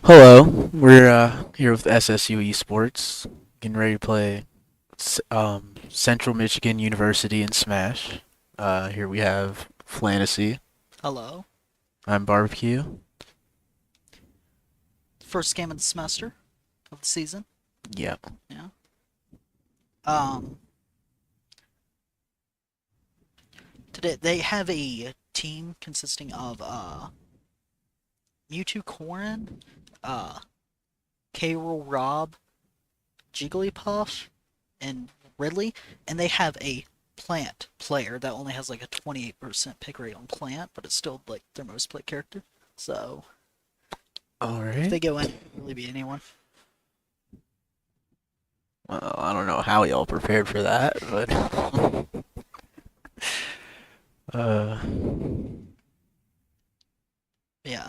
Hello, we're here with SSU Esports, getting ready to play Central Michigan University in Smash. Here we have Fantasy. Hello. I'm Barbecue. First game of the semester of the season. Yep. Yeah. Um. Today they have a team consisting of Mewtwo Corrin, uh K. Rob, Jigglypuff, and Ridley, and they have a plant player that only has like a 28% pick rate on plant, but it's still like their most played character. So All if right. they go in, it can really be anyone. Well, I don't know how y'all prepared for that, but uh, Yeah.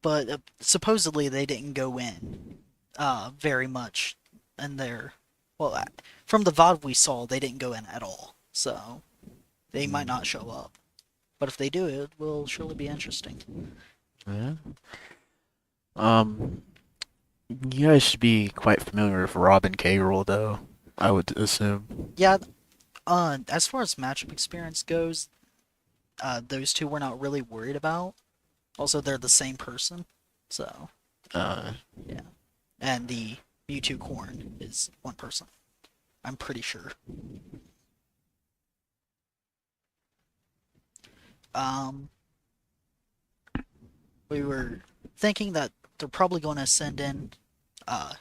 But supposedly they didn't go in very much in their well from the VOD we saw they didn't go in at all, so they might not show up, but if they do it will surely be interesting. yeah. Um, you guys should be quite familiar with Robin K. Roll, though. I would assume. Yeah. As far as matchup experience goes, those two we're not really worried about. Also, they're the same person, so Uh, yeah. And the Mewtwo Corn is one person, I'm pretty sure. um we were thinking that they're probably going to send in uh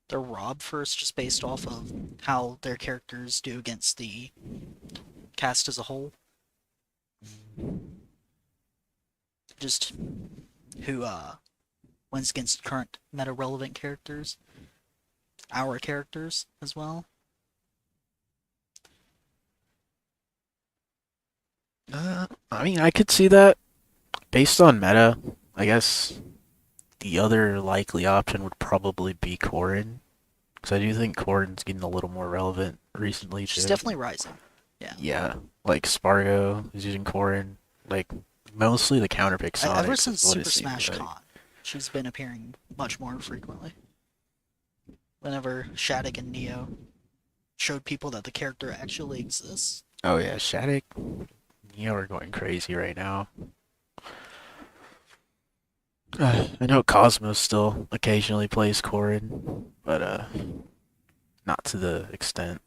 their Rob first, just based off of how their characters do against the cast as a whole. Just who wins against current meta relevant characters, our characters as well. I mean, I could see that based on meta. I guess the other likely option would probably be Corrin, because I do think Corrin's getting a little more relevant recently She's too. definitely rising. Yeah. Yeah, like Spargo is using Corrin, like mostly the counterpick Ever Sonics since is what it Super seems Smash like. Con, she's been appearing much more frequently. Whenever Shattuck and Neo showed people that the character actually exists. Oh yeah, Shattuck, you are going crazy right now. I know Cosmos still occasionally plays Corrin, but not to the extent.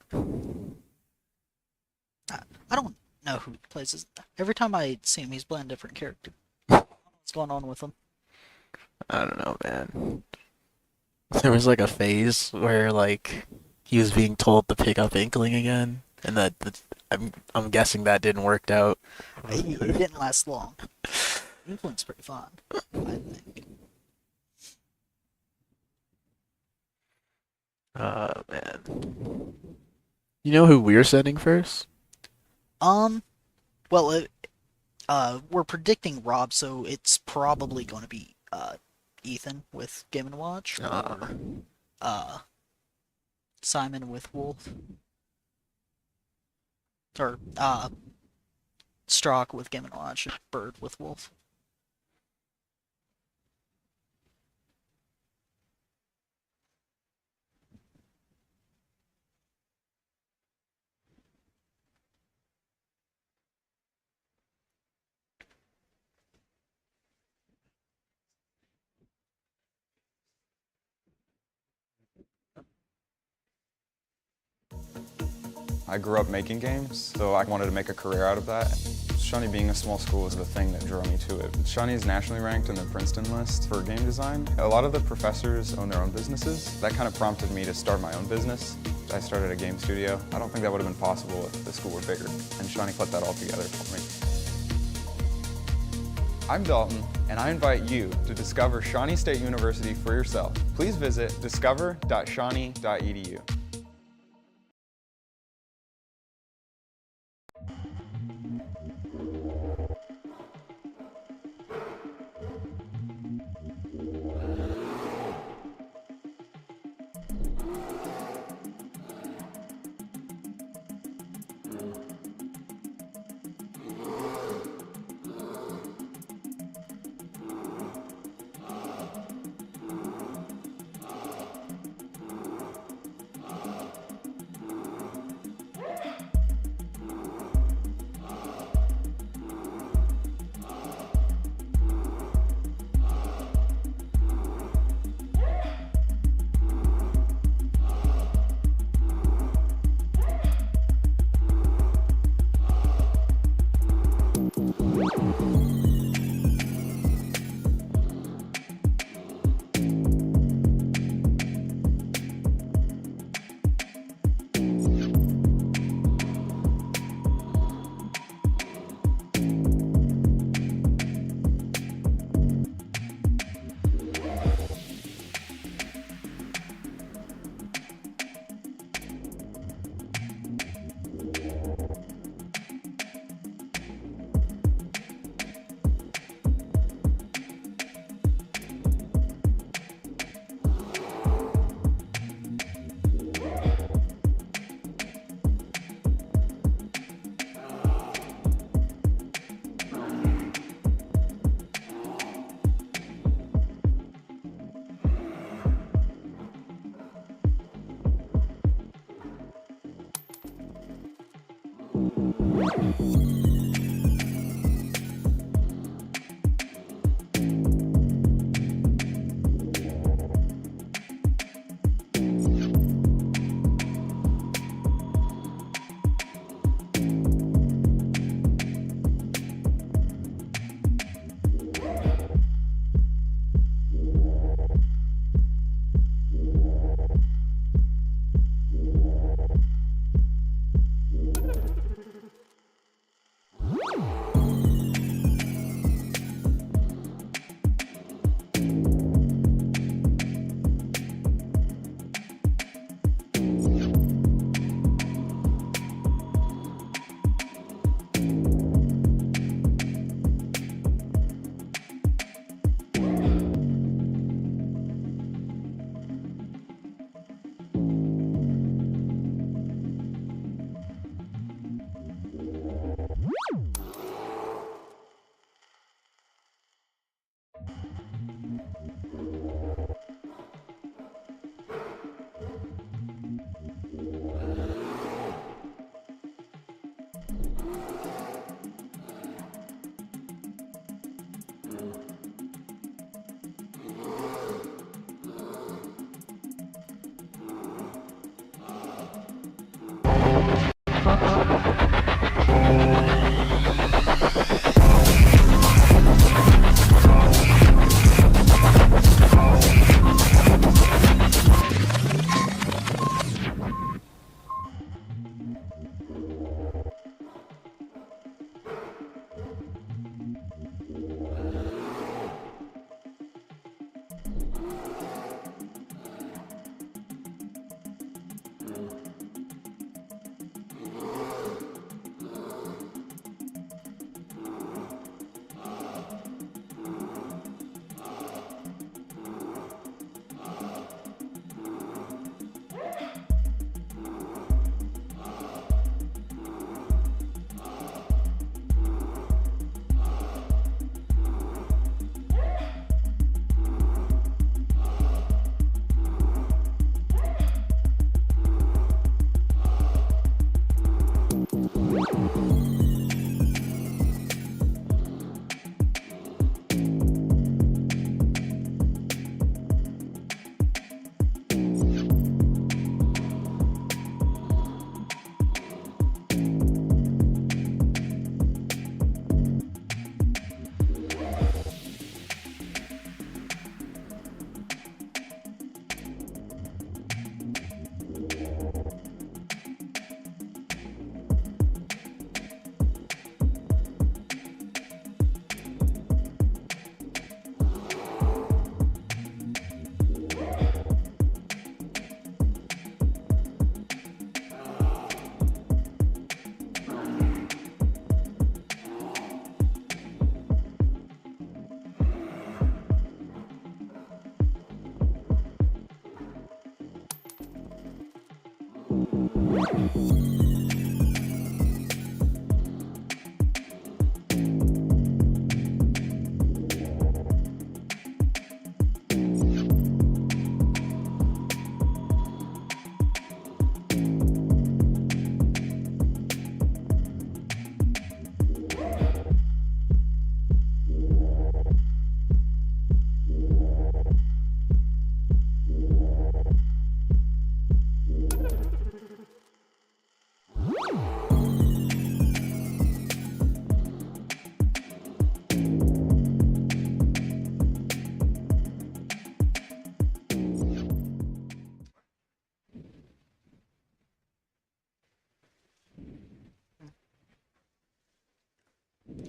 I don't know who plays this. Every time I see him, he's playing a different character. What's going on with him? I don't know, man. There was like a phase where like he was being told to pick up Inkling again, and I'm guessing that didn't work out. It didn't last long. Influence pretty fun, I think. Man. You know who we're sending first? Um, well, we're predicting Rob, so it's probably going to be Ethan with Game and Watch, Uh, or uh Simon with Wolf, or Strock with Game and Watch, and Bird with Wolf. I grew up making games, so I wanted to make a career out of that. Shawnee being a small school was the thing that drew me to it. Shawnee is nationally ranked in the Princeton list for game design. A lot of the professors own their own businesses. That kind of prompted me to start my own business. I started a game studio. I don't think that would have been possible if the school were bigger, and Shawnee put that all together for me. I'm Dalton, and I invite you to discover Shawnee State University for yourself. Please visit discover.shawnee.edu.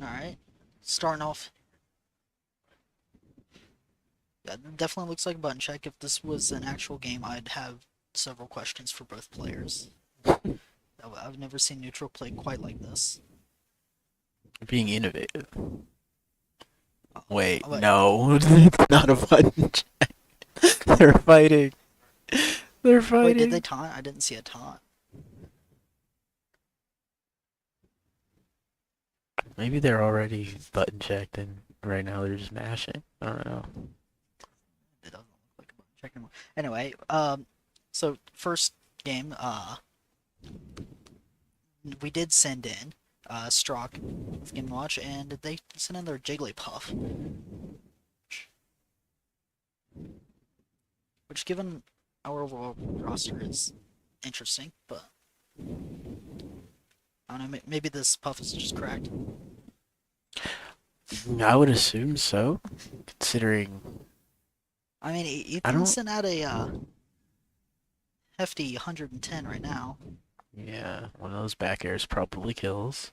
Alright. Starting off. Yeah, it definitely looks like a button check. If this was an actual game, I'd have several questions for both players. I've never seen neutral play quite like this. Being innovative. Wait, Wait. no, it's not a button check. They're fighting. They're Wait, fighting. did they taunt? I didn't see a taunt. Maybe they're already button checked and right now they're just mashing. I don't know. It doesn't look like a button check anymore. Anyway, so first game, we did send in Strock of Game & Watch, and they sent in their Jigglypuff, which, given our overall roster, is interesting, but I don't know, maybe this puff is just cracked. I would assume so, considering I mean, I don't. Ethan's sent out a hefty 110 right now. Yeah, one of those back airs probably kills.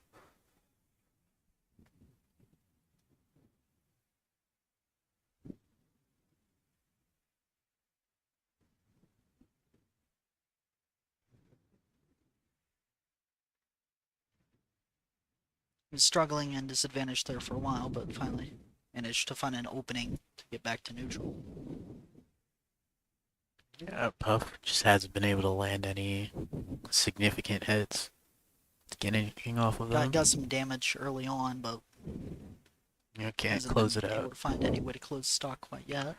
He was struggling and disadvantaged there for a while, but finally managed to find an opening to get back to neutral. Yeah, Puff just hasn't been able to land any significant hits to get anything off of them. Got some damage early on, but You can't hasn't close been it able out. to find any way to close stock quite yet.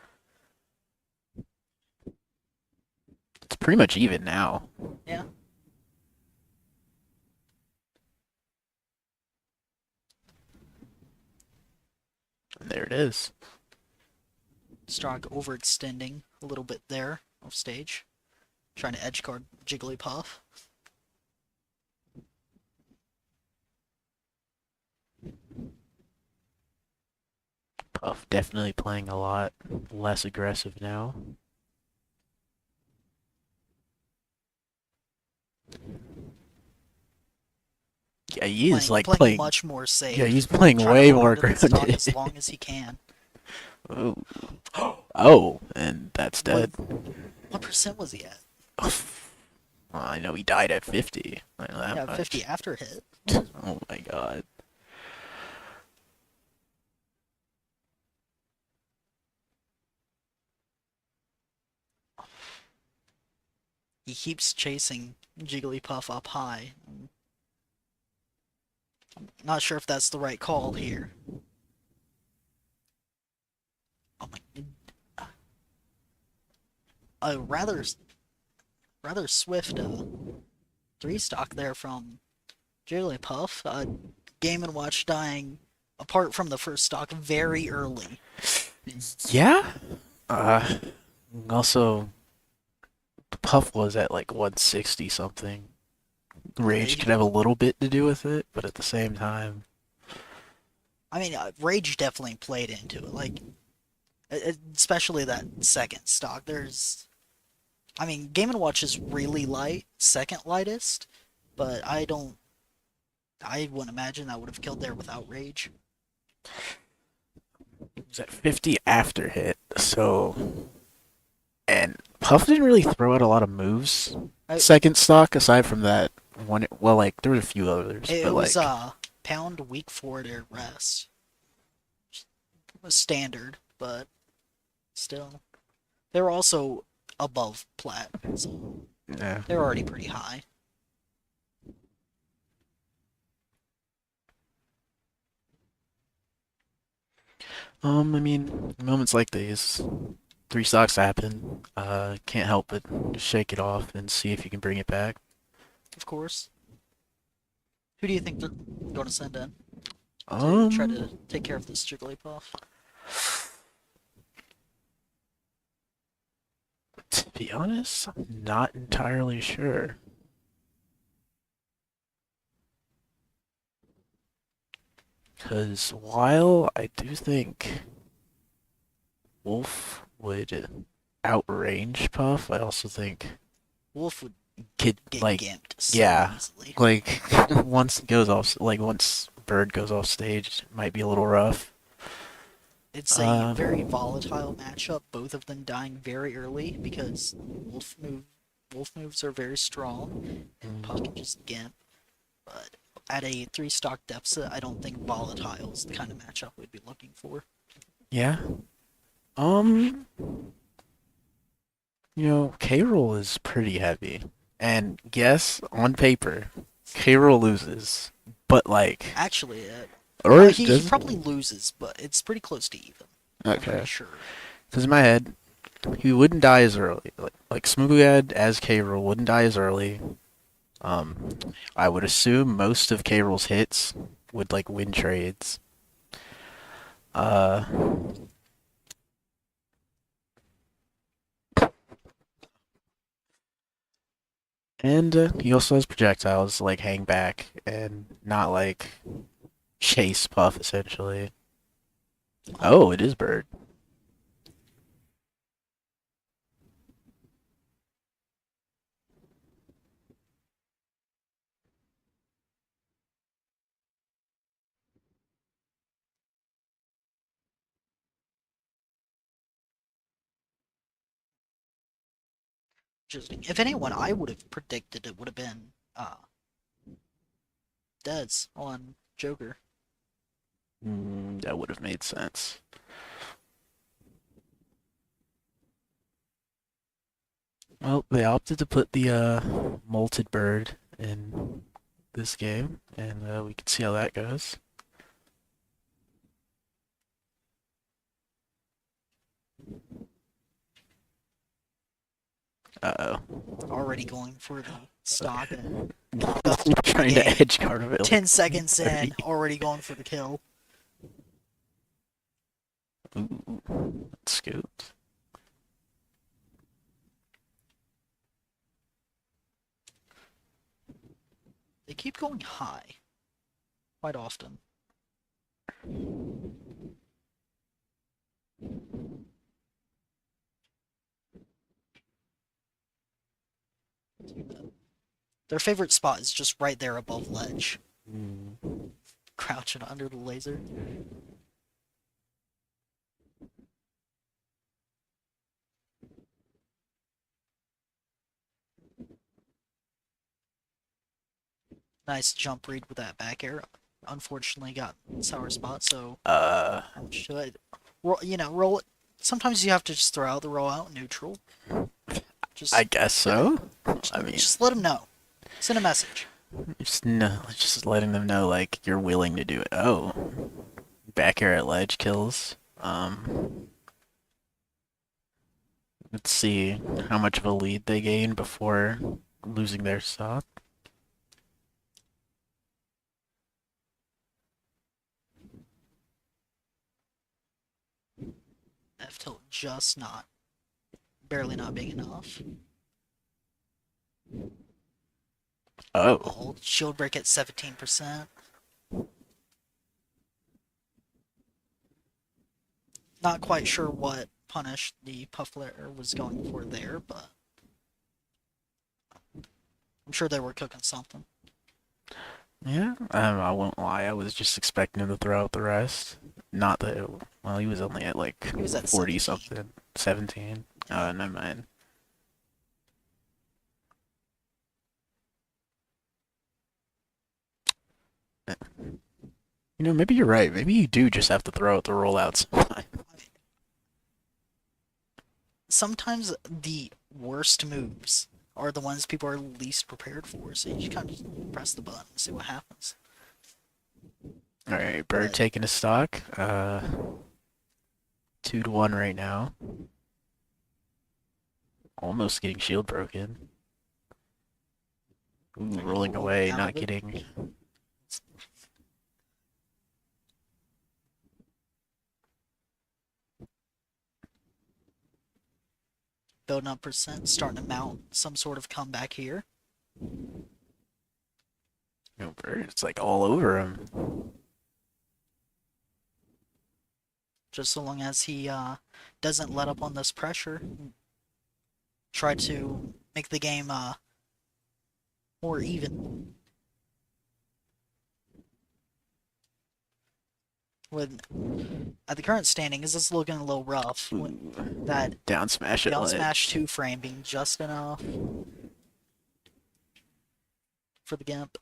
It's pretty much even now. Yeah. And there it is. Strock overextending a little bit there off stage, trying to edge guard Jigglypuff. Puff definitely playing a lot less aggressive now. Yeah, he is like playing playing. much more safe. Yeah, he's playing trying way to hold more onto the stock grounded. as long as he can. Oh. Oh, and that's dead. What percent was he at? Well, I know he died at 50. I know that Yeah, much. 50 after hit. Oh my god. He keeps chasing Jigglypuff up high. I'm not sure if that's the right call here. Oh my! A rather swift three stock there from Jigglypuff. Game and Watch dying apart from the first stock very early. Yeah? Also, Puff was at like 160 something. Rage Yeah, could have a little bit to do with it, but at the same time, I mean, Rage definitely played into it. Like, especially that second stock. I mean, Game and Watch is really light, second lightest, but I wouldn't imagine that would have killed there without Rage. it was at 50 after hit, so. And Puff didn't really throw out a lot of moves. Second stock, aside from that one, well, like, there were a few others, It but was like. pound weak forward air rest. It was standard, but still. They were also above plat, so Yeah. they're already pretty high. I mean, moments like these, three stocks happen. Can't help but just shake it off and see if you can bring it back. Of course. Who do you think they're going to send in to try to take care of this Jigglypuff? To be honest, I'm not entirely sure. Because while I do think Wolf would outrange Puff, I also think Wolf would could get like gimped so yeah, easily. like once Bird goes off stage, it might be a little rough. It's a very volatile matchup, both of them dying very early because wolf moves are very strong and Puff can just gimp. But at a 3 stock deficit, I don't think volatile is the kind of matchup we'd be looking for. Yeah. You know, K-Roll is pretty heavy. And yes, on paper, K-Roll loses. But like Actually, or he does probably loses, but it's pretty close to even. I'm Okay. pretty sure. Because in my head, he wouldn't die as early. Like Smoothhead as K-Roll wouldn't die as early. Um, I would assume most of K. Rool's hits would like win trades. Uh, and he also has projectiles to, like hang back and not like chase Puff essentially. Oh, it is Bird. Just if anyone, I would have predicted it would have been Dez on Joker. That would have made sense. Well, they opted to put the molted bird in this game, and we can see how that goes. Uh-oh. Already going for the stock. And Trying to edge guard of it. 10 seconds in, already going for the kill. Ooh, scooped. They keep going high quite often. Their favorite spot is just right there above ledge. Crouching under the laser. Nice jump read with that back air. Unfortunately, got sour spot. So should roll it. Sometimes you have to just throw out the roll out neutral. Just I guess so. I mean, just let them know. Send a message. just letting them know like you're willing to do it. Oh, back air at ledge kills. Let's see how much of a lead they gain before losing their stock. F tilt just not, barely not big enough. Oh, Shield break at 17%. Not quite sure what punish the puff flare was going for there, but I'm sure they were cooking something. yeah. I won't lie. I was just expecting him to throw out the rest. Not that. Well, he was only at like He was at 40 17. something, 17. Never mind. You know, maybe you're right. Maybe you do just have to throw out the rollouts. Sometimes the worst moves are the ones people are least prepared for, so you just kind of just press the button and see what happens. All right, Bird taking a stock. 2-1 right now. Almost getting shield broken. Ooh, rolling away, not getting. Building up percent, starting to mount some sort of comeback here. Bird, it's like all over him. Just so long as he doesn't let up on this pressure. Try to make the game more even. With at the current standing, is this looking a little rough? With that down smash at down ledge. smash 2 frame being just enough for the Gimp.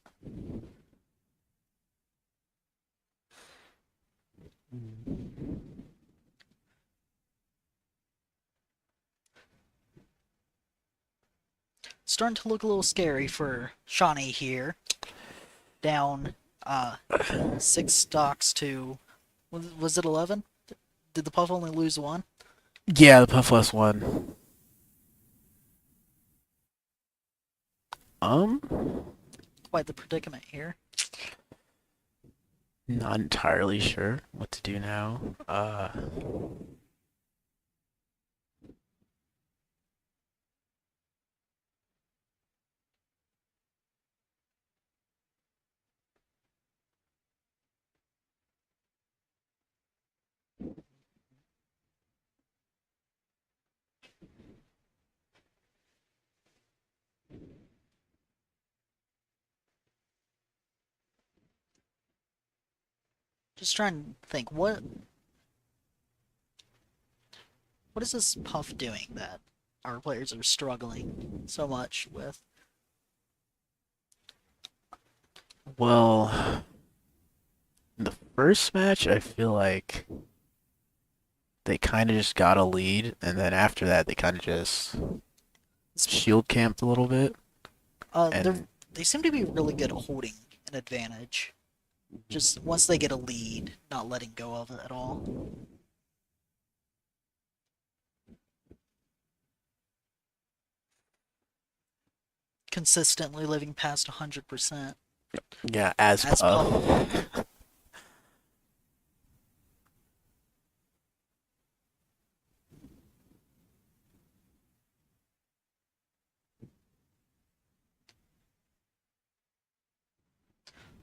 Starting to look a little scary for Shawnee here. Down 6 stocks to, was it 11? Did the Puff only lose 1? Yeah, the Puff lost 1. Um, Quite the predicament here. not entirely sure what to do now. Just trying to think, what is this Puff doing that our players are struggling so much with? Well, in the first match, I feel like they kind of just got a lead, and then after that, they kind of just shield camped a little bit, and They seem to be really good at holding an advantage. Just once they get a lead, not letting go of it at all. Consistently living past 100% yeah, as as Puff. Puff.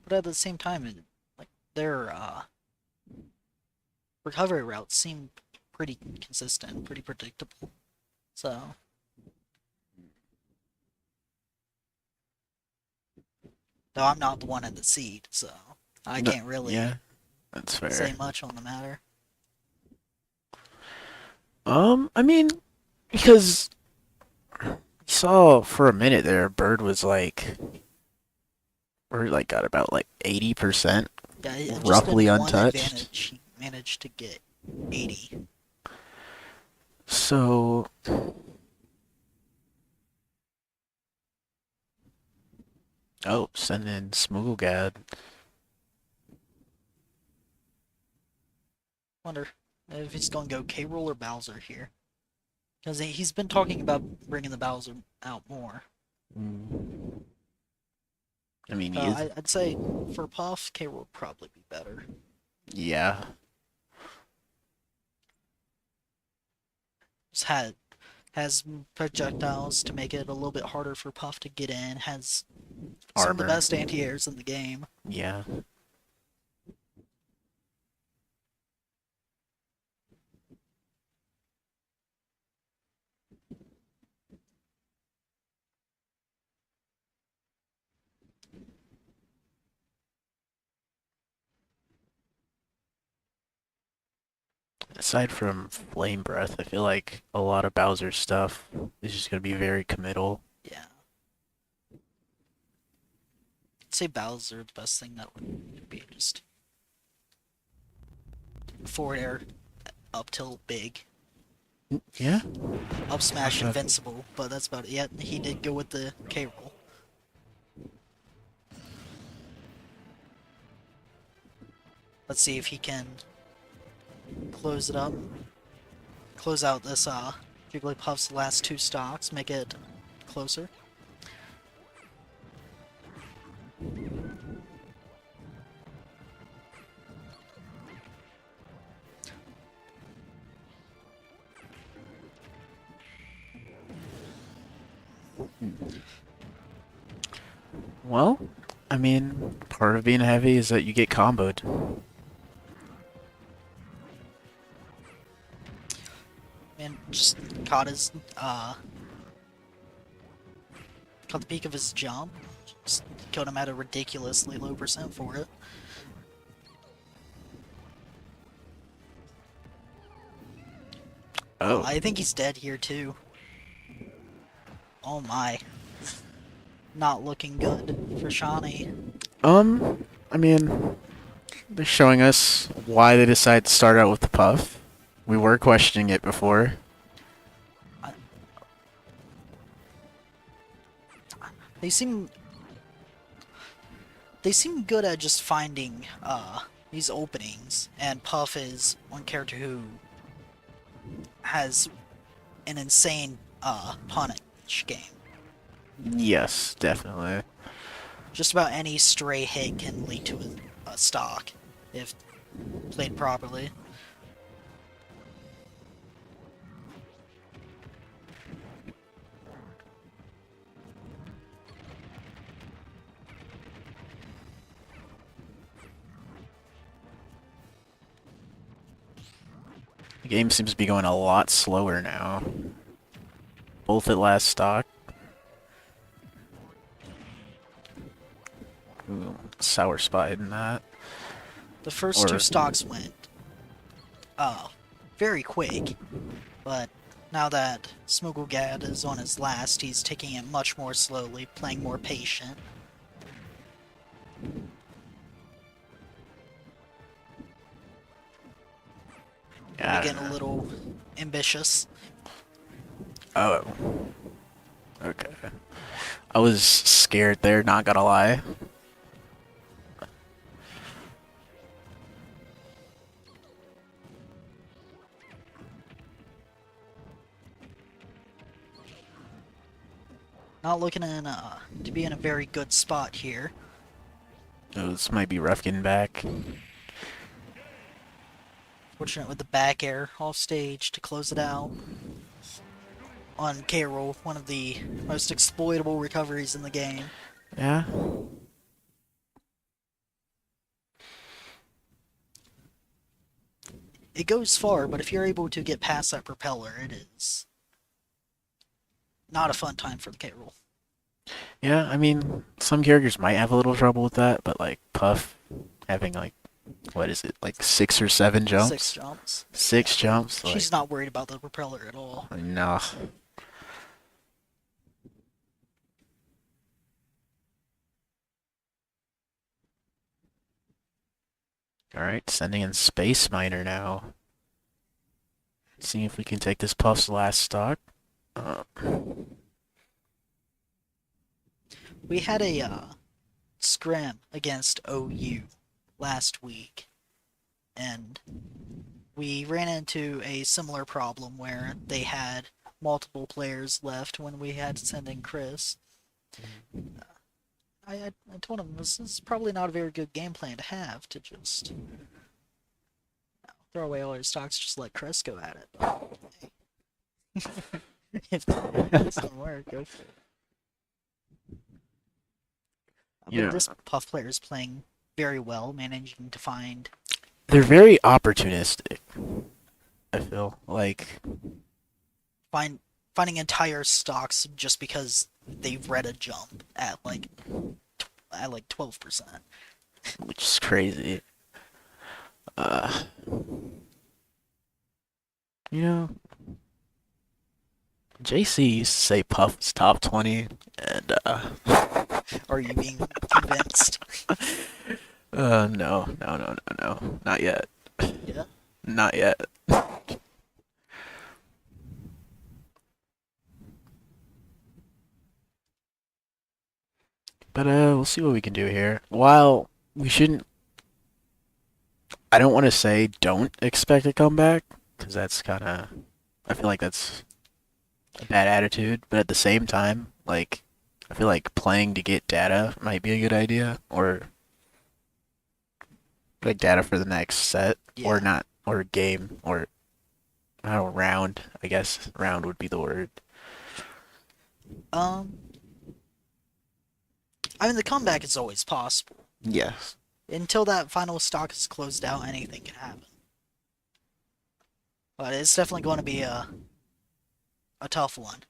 But at the same time, like their recovery routes seem pretty consistent, pretty predictable. So, though I'm not the one in the seat, so I No, can't really yeah, that's say fair. much on the matter. I mean, because you saw for a minute there, Bird was like, or like got about like 80%, Yeah, just roughly in one untouched. advantage, he managed to get 80. So, oh, send in Smooglegad. Wonder if he's going to go K-Rool or Bowser here. Because he's been talking about bringing the Bowser out more. Mm. I mean, So he is, I'd say for Puff, K-Rool would probably be better. yeah, Just has projectiles to make it a little bit harder for Puff to get in. Has some of the armor. best anti-airs in the game. Yeah. Aside from Flame Breath, I feel like a lot of Bowser's stuff is just gonna be very committal. Yeah. I'd say Bowser, the best thing that would be just forward air up tilt big. Yeah. Up smash Uh, invincible, but that's about it. Yeah, he did go with the K roll. Let's see if he can close it up. Close out this Jigglypuff's last two stocks, make it closer. Well, I mean, part of being heavy is that you get comboed. And just caught his caught the peak of his jump. Just killed him at a ridiculously low percent for it. Oh, Oh. I think he's dead here too. Oh my. Not looking good for Shawnee. I mean, they're showing us why they decided to start out with the puff. We were questioning it before. I, they seem good at just finding these openings, and Puff is one character who has an insane punish game. Yes, definitely. Just about any stray hit can lead to a stock if played properly. The game seems to be going a lot slower now. Both at last stock. Ooh, sour spot in that. The first two Or stocks went very quick, but now that Smooglegad is on his last, he's taking it much more slowly, playing more patient. yeah, I Getting don't a know. little ambitious. Oh, okay. I was scared there, not gonna lie. Not looking to be in a very good spot here. Oh, this might be rough getting back. Fortunate with the back air off stage to close it out. On K-Roll, one of the most exploitable recoveries in the game. Yeah. It goes far, but if you're able to get past that propeller, it is not a fun time for the K-Roll. Yeah, I mean, some characters might have a little trouble with that, but like Puff having like, what is it, like 6 or 7 jumps? 6 jumps. Six Yeah. jumps? She's not worried about the propeller at all. Nah. Alright, sending in Space Miner now. See if we can take this Puff's last stock. Uh, We had a scrim against OU last week, and we ran into a similar problem where they had multiple players left when we had to send in Chris. I told him this is probably not a very good game plan to have, to just throw away all your stocks, just let Chris go at it. But, hey. If that doesn't work, go for it. Yeah. But this Puff player is playing very well, managing to find they're very opportunistic. I feel like, finding entire stocks just because they've read a jump at like 12%. which is crazy. Uh, you know, JC used to say Puff was top 20, and Are you being convinced? no, not yet, Yeah. not yet. But we'll see what we can do here. While we shouldn't, I don't want to say don't expect a comeback, because that's kind of, I feel like that's a bad attitude. But at the same time, like, I feel like playing to get data might be a good idea, or like data for the next set, or Yeah. not, or game, or I don't know, round. I guess round would be the word. Um. I mean, the comeback is always possible. Yes. Until that final stock is closed out, anything can happen. But it's definitely going to be a tough one.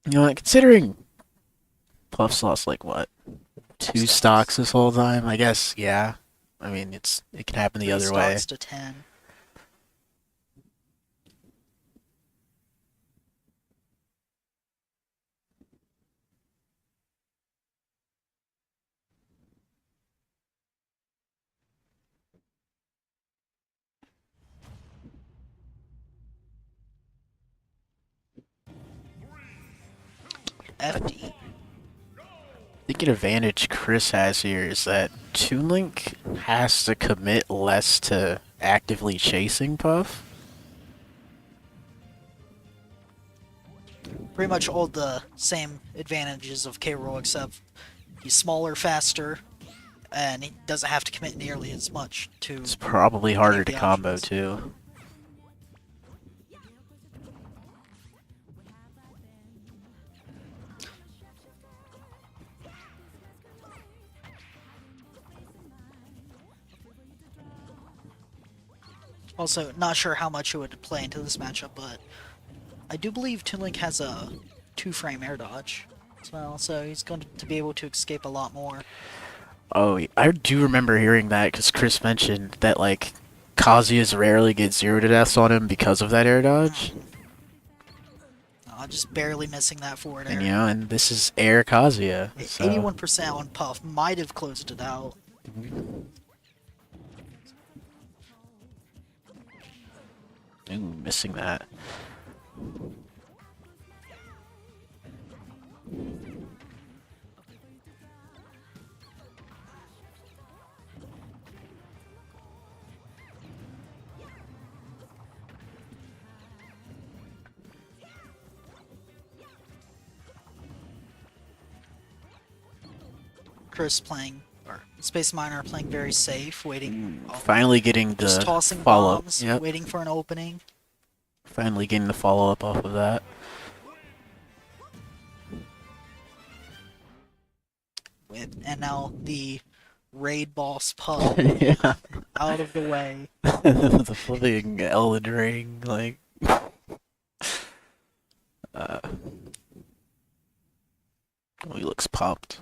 You know what? Considering Puff's lost like what, two Stocks. stocks this whole time, I guess. Yeah. I mean, it can happen the 3 other way. stocks to 10. FD. I think an advantage Chris has here is that Toon Link has to commit less to actively chasing Puff. pretty much all the same advantages of K. Rool, except he's smaller, faster, and he doesn't have to commit nearly as much to It's probably any harder of to the combo options. too. Also, not sure how much it would play into this matchup, but I do believe Toon Link has a 2-frame air dodge as well, so he's going to be able to escape a lot more. Oh, I do remember hearing that because Chris mentioned that like Kazuya's rarely get 0 to deaths on him because of that air dodge. Just barely missing that forward And air. and this is Air Kazuya. So. 81% on Puff might have closed it out. Ooh, missing that. Chris playing, or Space Miner playing very safe, waiting. Finally getting Just the tossing follow. bombs, Yep. waiting for an opening. Finally getting the follow up off of that. And now the raid boss Puff Yeah. out of the way. The flipping Elden Ring, like. Oh, he looks pumped.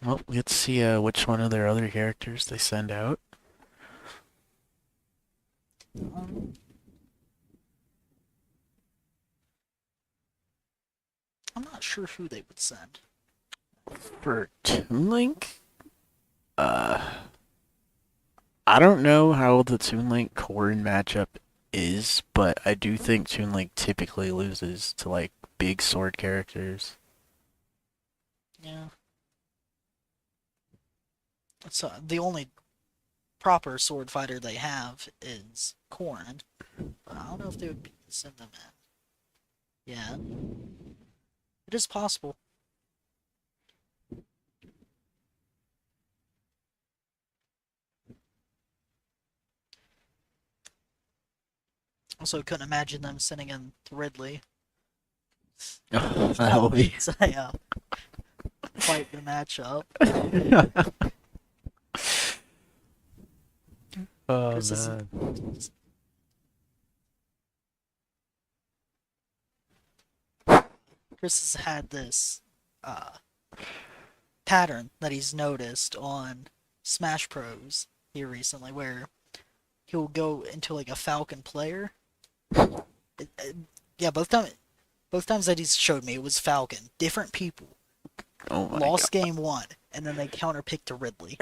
Well, let's see which one of their other characters they send out. Um, I'm not sure who they would send. For Toon Link? I don't know how the Toon Link Corrin matchup is, but I do think Toon Link typically loses to like big sword characters. Yeah. So the only proper sword fighter they have is Corrin. But I don't know if they would send them in. Yeah. It is possible. Also, couldn't imagine them sending in Ridley. That will be. So, fight the matchup. Oh Chris is- man. Chris has had this pattern that he's noticed on Smash Bros. Here recently, where he'll go into like a Falcon player. Yeah, both times that he's showed me, it was Falcon. Different people. Oh my Lost game 1, and then they counterpicked to Ridley.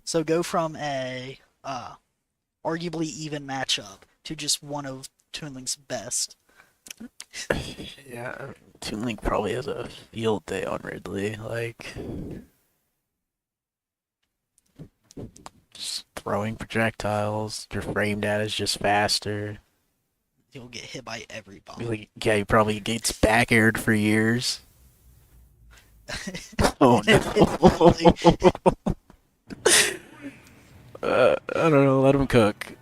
So go from a arguably even matchup to just one of Toon Link's best. Yeah, Toon Link probably has a field day on Ridley. Like, just throwing projectiles. Your frame data is just faster. He'll get hit by every bomb. Like, yeah, he probably gets back aired for years. Oh no. I don't know. Let him cook.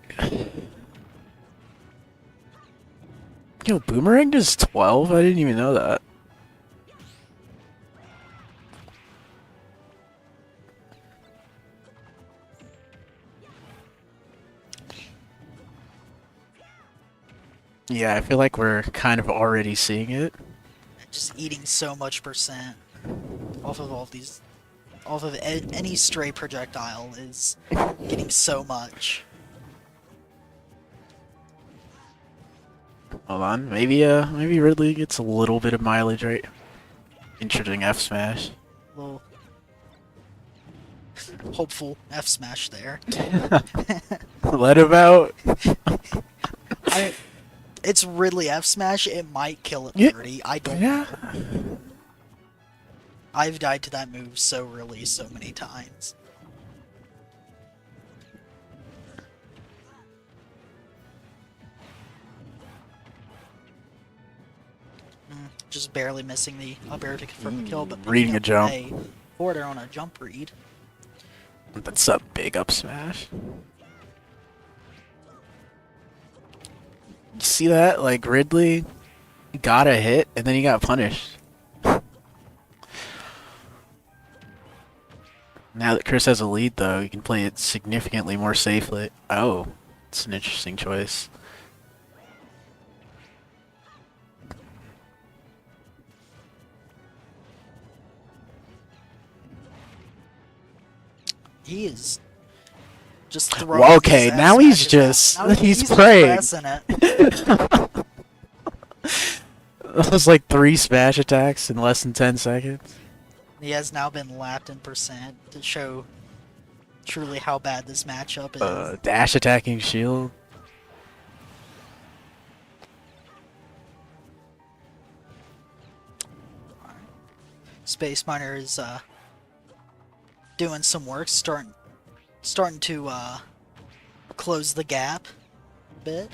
Yo, Boomerang does 12? I didn't even know that. Yeah, I feel like we're kind of already seeing it. Just eating so much percent off of all these, off of any stray projectile is getting so much. Hold on, maybe Ridley gets a little bit of mileage, right? Interesting F smash. Little hopeful F smash there. Let him out. It's Ridley F smash. It might kill at Yeah. 30. I don't Yeah. know. I've died to that move so early so many times. Just barely missing the up air to confirm the kill, but reading a jump. a forward air on a jump read. That's a big up smash. You see that? Like, Ridley got a hit, and then he got punished. Now that Chris has a lead, though, he can play it significantly more safely. Oh, it's an interesting choice. He is just throwing. Well, okay, these F now he's smashes out. just Now he's praying. pressing it. That was like 3 smash attacks in less than 10 seconds. He has now been lapped in percent to show truly how bad this matchup is. Dash attacking shield. Space Miner is doing some work, starting to close the gap a bit.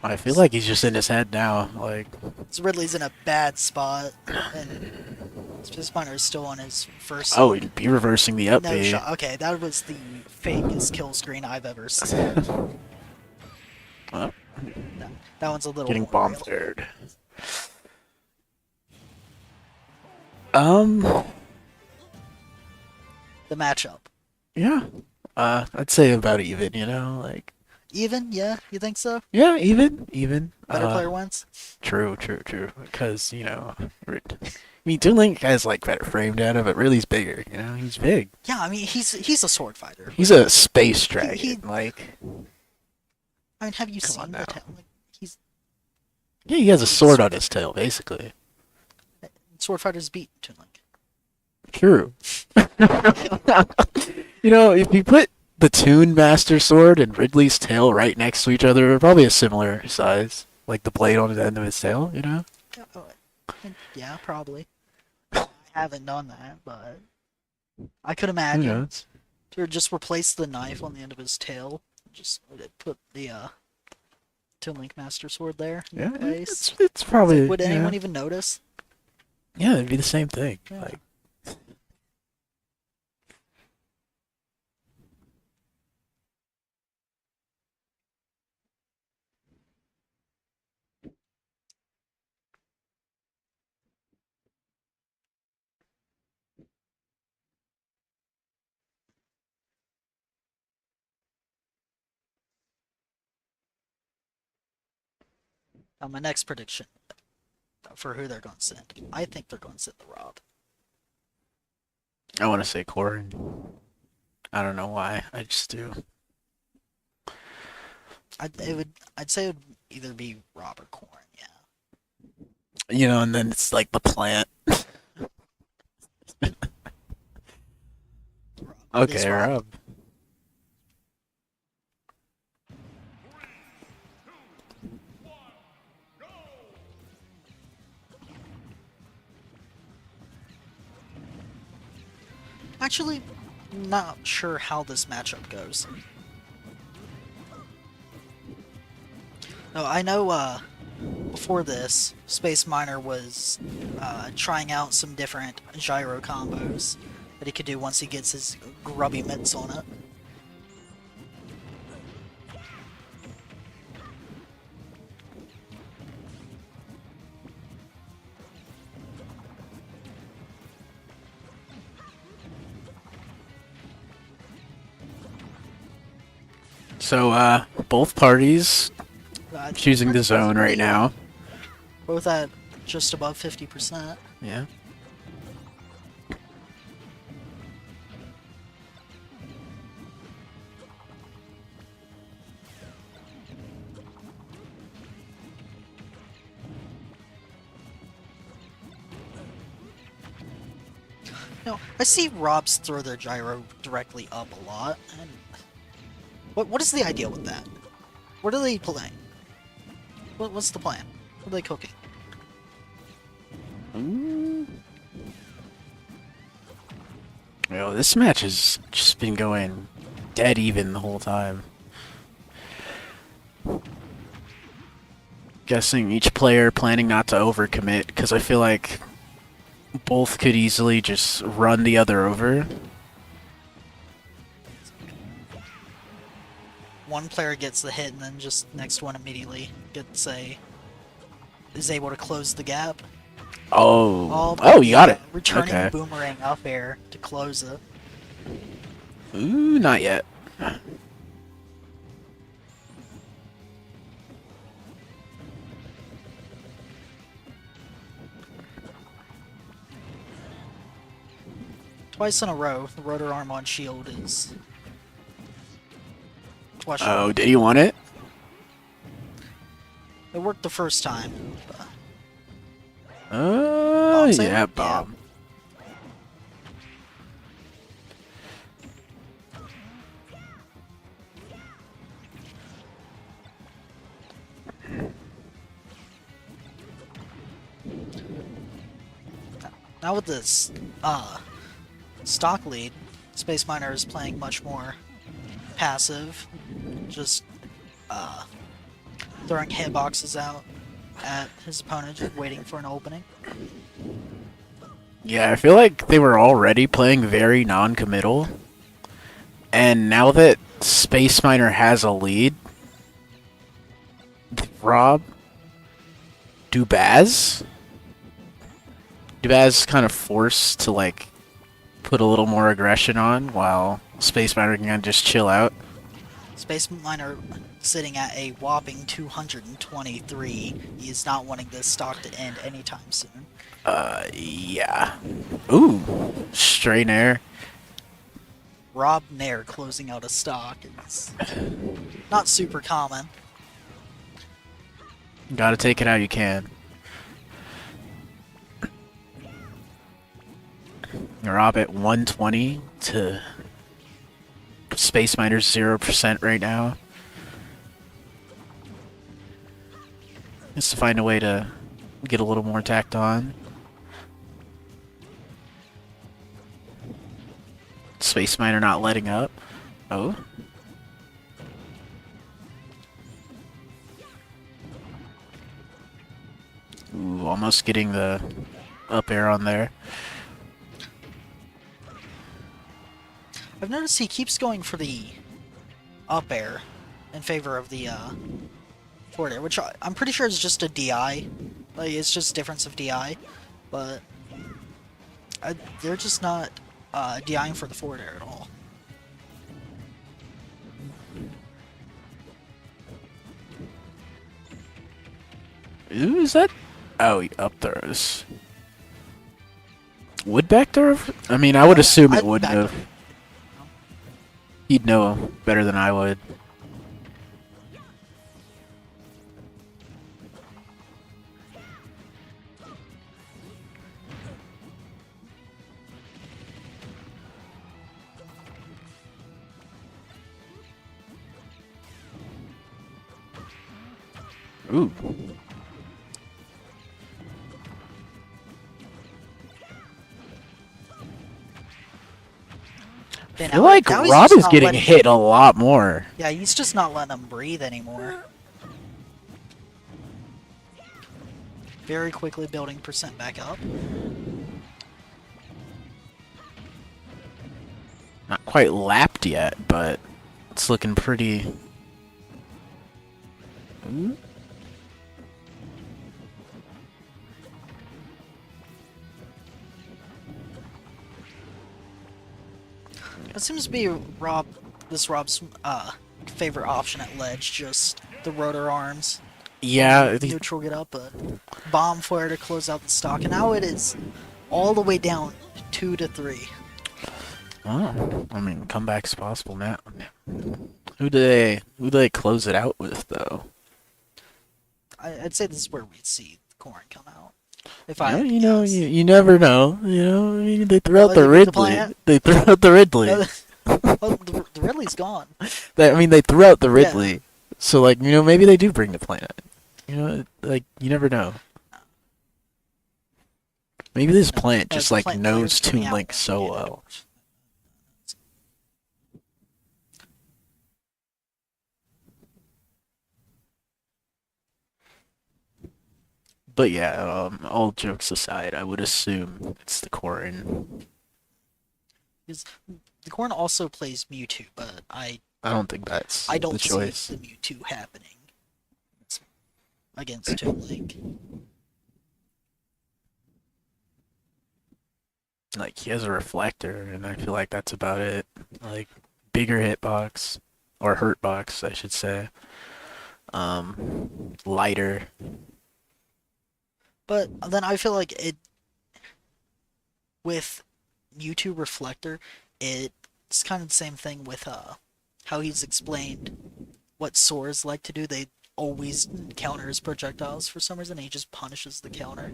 I feel like he's just in his head now. Like, So Ridley's in a bad spot, and Space Miner is still on his first. oh, he'd be reversing the up no B. shot. Okay, that was the fakest kill screen I've ever seen. Well, No, that one's a little getting more bomb real. third. The matchup. Yeah. I'd say about even, you know, like, Even? Yeah, you think so? yeah, even. Better player wins? True. Because, you know, I mean, Toon Link has, like, better frame data, but really he's bigger, you know? He's big. Yeah, I mean, he's a sword fighter. He's a space dragon, he- like... I mean, have you Come on seen the now. like, he's Yeah, he has a sword on his tail, basically. sword fighters beat Toon Link. True. You know, if you put the Toon Master Sword and Ridley's tail right next to each other, they're probably a similar size. Like the blade on the end of his tail, you know? Yeah, probably. I haven't done that, but I could Who imagine. knows? To just replace the knife on the end of his tail. Just put the Toon Link Master Sword there in Yeah, place. it's probably... Would yeah. anyone even notice? Yeah, it'd be the same thing. Yeah. Like, My next prediction for who they're going to send. I think they're going to send the Rob. I want to say Corin. I don't know why. I just do. I'd say it would either be Rob or Corn. Yeah. You know, and then it's like the plant. It is Okay, Rob. Rob. Actually, not sure how this matchup goes. No, I know before this, Space Miner was trying out some different gyro combos that he could do once he gets his grubby mitts on it. So, both parties Uh, choosing the zone right now. Both at just above 50%. Yeah. No, I see Robs throw their gyro directly up a lot. And what is the idea with that? What are they playing? What's the plan? What are they cooking? Yo, this match has just been going dead even the whole time. Guessing each player planning not to overcommit, because I feel like both could easily just run the other over. One player gets the hit, and then just next one immediately is able to close the gap. Oh, you got it. Returning Okay. boomerang up air to close it. Ooh, not yet. Twice in a row, the rotor arm on shield is questionable. Oh, did you want it? It worked the first time. But Oh, save? yeah, bomb. now with this stock lead, Space Miner is playing much more passive, just throwing hitboxes out at his opponent, just waiting for an opening. Yeah, I feel like they were already playing very non-committal. And now that Space Miner has a lead, Rob, Dubaz kind of forced to, like, put a little more aggression on, while Space Miner can kind of just chill out. Space Miner sitting at a whopping 223. He is not wanting this stock to end anytime soon. Yeah. Ooh, straight air. Rob Nair closing out a stock is not super common. Gotta take it how you can. Rob at 120 to Space Miner's 0% right now. Just to find a way to get a little more tacked on. Space Miner not letting up. Oh. Ooh, almost getting the up air on there. I've noticed he keeps going for the up air in favor of the forward air, which I'm pretty sure is just a DI. Like, it's just difference of DI, but they're just not DIing for the forward air at all. Ooh, is that? Oh, he up throws. Would back throw? I mean, I would assume it I'd wouldn't back have. throw. He'd know better than I would. Ooh. I feel like Now he's Rob just is not getting letting hit a lot more. Yeah, he's just not letting him breathe anymore. Very quickly building percent back up. Not quite lapped yet, but it's looking pretty. Ooh. That seems to be Rob's favorite option at ledge, just the rotor arms. Yeah, Neutral get up, a bomb flare to close out the stock, and now it is all the way down 2-3. oh, I mean, comeback's possible now. Who do they close it out with, though? I'd say this is where we'd see Corrin come out. If Yeah, I had to you know, guess. you never know. You know, I mean, they threw out Oh, the they put the Ridley. plant? They threw out the Ridley. Well, the Ridley's gone. I mean, they threw out the Yeah. Ridley. So, like, you know, maybe they do bring the plant. You know, like, you never know. Maybe this plant just, The like, plant knows player's coming Toon out Link when so needed. well. But yeah, all jokes aside, I would assume it's the Corrin. Because the Corn also plays Mewtwo, but I don't think that's I the don't see choice. the Mewtwo happening against Toon Link. Like he has a reflector, and I feel like that's about it. Like bigger hitbox or hurtbox, I should say. Lighter. But then I feel like it with Mewtwo Reflector, it's kind of the same thing with how he's explained what Swords like to do. They always counter his projectiles for some reason, and he just punishes the counter.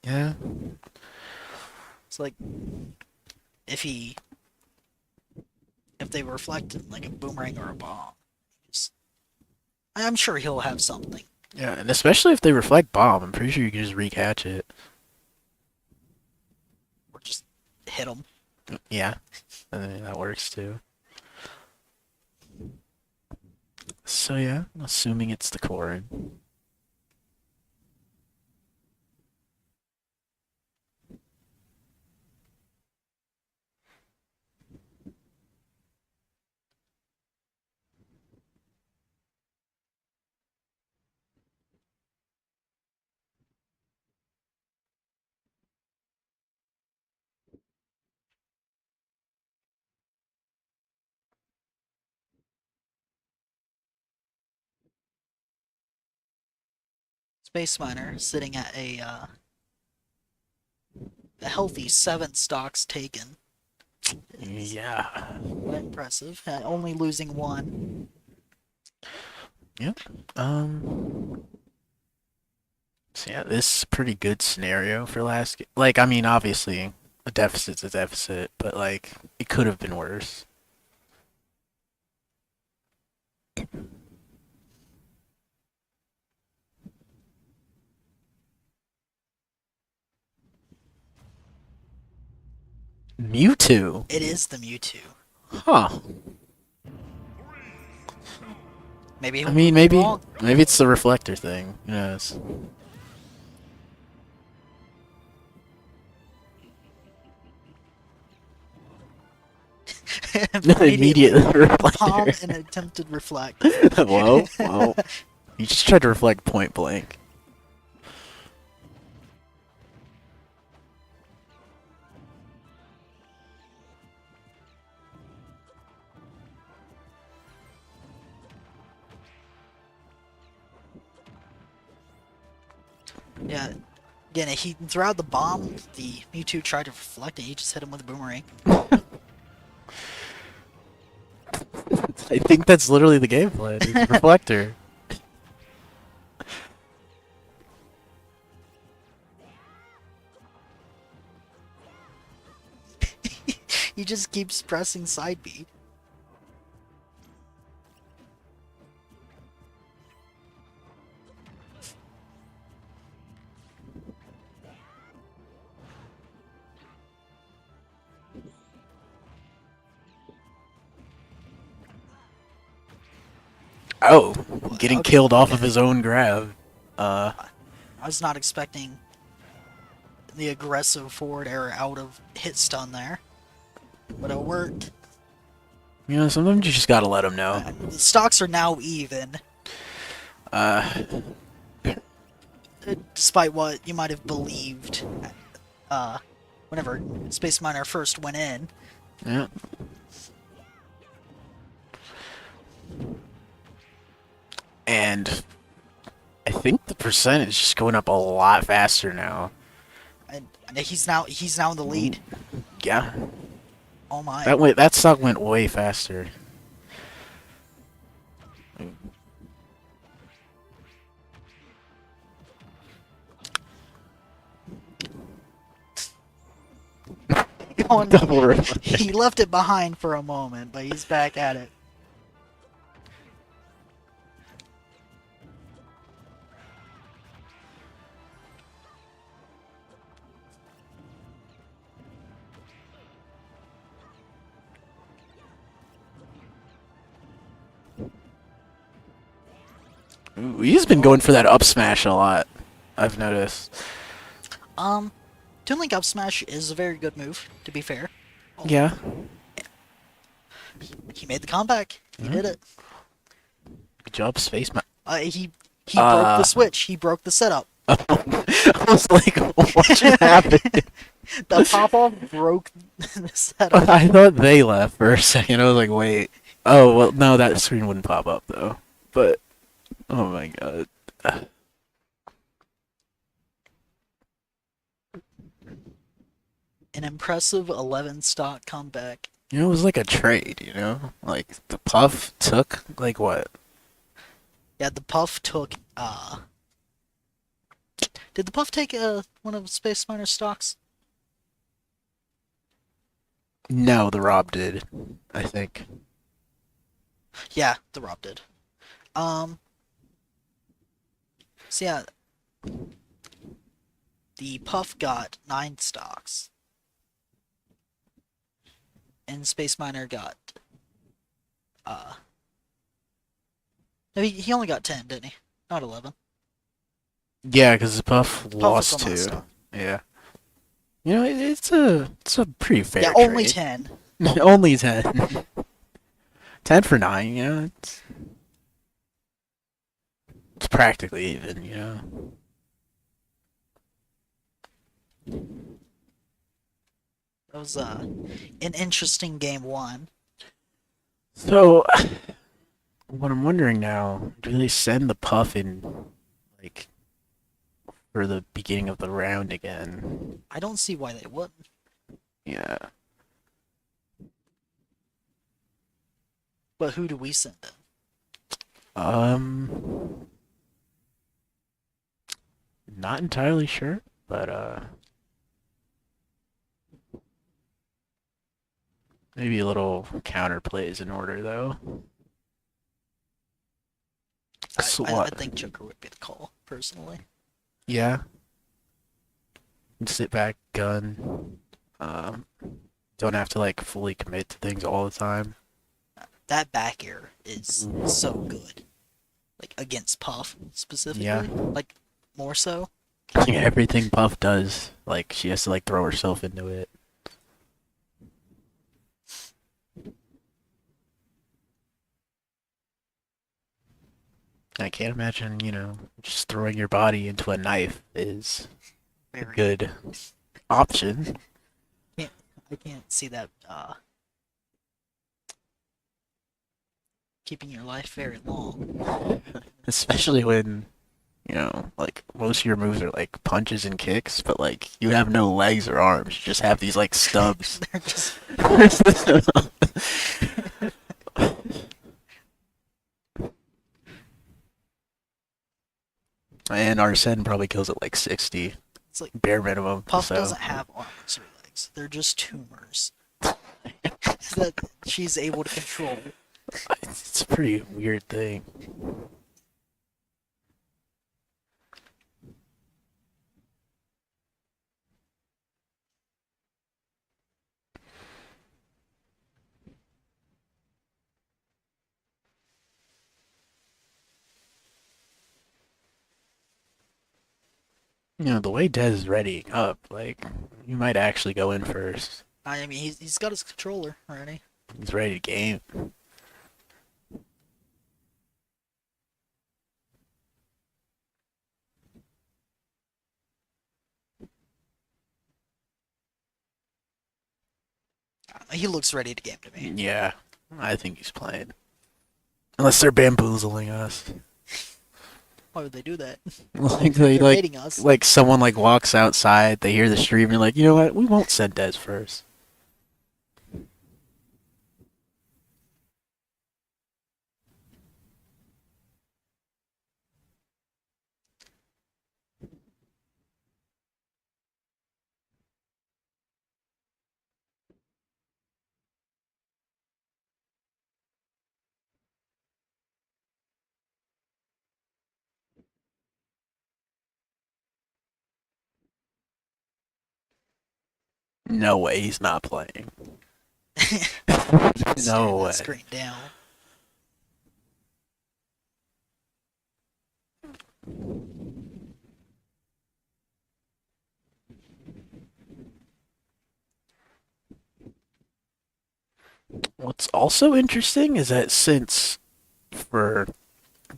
Yeah. It's like if he if they reflect in like a boomerang or a bomb, just, I'm sure he'll have something. Yeah, and especially if they reflect bomb, I'm pretty sure you can just recatch it. Or just hit him. Yeah, I think that works too. So yeah, assuming it's the Corrin. Space Miner sitting at a healthy 7 stocks taken. It's Yeah. quite impressive. Only losing one. Yep. So yeah, this is a pretty good scenario for last. Like, I mean, obviously, a deficit's a deficit, but like, it could have been worse. Mewtwo. It is the Mewtwo. Huh. Maybe I he'll mean, prove me maybe wrong. maybe it's the reflector thing. Who knows? Immediate Palm reflector. and attempted reflect. Whoa, whoa. You just tried to reflect point blank. Yeah. Again, he throughout the bomb, the Mewtwo tried to reflect it. He just hit him with a boomerang. I think that's literally the game plan. It's reflector. He just keeps pressing side B. Oh, getting Okay, killed off of okay. his own grab. I was not expecting the aggressive forward air out of hit stun there, but it worked. You know, sometimes you just gotta let him know. The stocks are now even, Uh, despite what you might have believed. Whenever Space Miner first went in, yeah. And I think the percentage is just going up a lot faster now. and he's now in the lead. Yeah. Oh my! That stock went way faster. Double reflect. He left it behind for a moment, but he's back at it. Ooh, he's been going for that up smash a lot. I've noticed. Toon Link up smash is a very good move, to be fair. Oh, Yeah. he made the comeback. He did it. Good job, Spaceman. He broke the Uh, switch. He broke the setup. I was like, what just happened? The pop off broke the setup. I thought they left for a second. I was like, wait. Oh, well, no, that screen wouldn't pop up, though. But, oh my god. An impressive 11 stock comeback. It was like a trade, Like, the Puff took, like, what? Yeah, the Puff took. Did the Puff take one of Space Miner's stocks? No, the Rob did, I think. Yeah, the Rob did. Um. So yeah, the Puff got 9 stocks, and Space Miner got. No, he only got 10, didn't he? Not 11. Yeah, because the Puff Puff was lost the last two. stock. Yeah. It's a pretty fair Yeah, only trade. 10. Only 10. 10 for 9, it's practically even. That was an interesting game 1. So, what I'm wondering now, do they send the Puff in, like, for the beginning of the round again? I don't see why they wouldn't. Yeah. But who do we send in? Not entirely sure, but, maybe a little counterplay is in order, though. So I what? think Joker would be the call, personally. Yeah. Sit back, gun. Don't have to like fully commit to things all the time. That back air is so good. Like, against Puff, specifically. Yeah. Like, more so. Everything Puff does, like she has to like throw herself into it. I can't imagine, just throwing your body into a knife is a Very good option. I can't see that keeping your life very long. Especially when, like most of your moves are like punches and kicks, but like you have no legs or arms. You just have these like stubs. They're just And Arsene probably kills at like 60, it's like bare minimum. Puff So doesn't have arms or legs. They're just tumors that she's able to control. it's a pretty weird thing. The way Dez is readying up, like you might actually go in first. I mean, he's got his controller already. He's ready to game. He looks ready to game to me. Yeah, I think he's playing. Unless they're bamboozling us. Why would they do that? Like They're they like baiting us. like someone like walks outside, they hear the stream, and you're like, you know what? We won't send Dez first. No way, he's not playing. Staring No that way. screen down. What's also interesting is that since for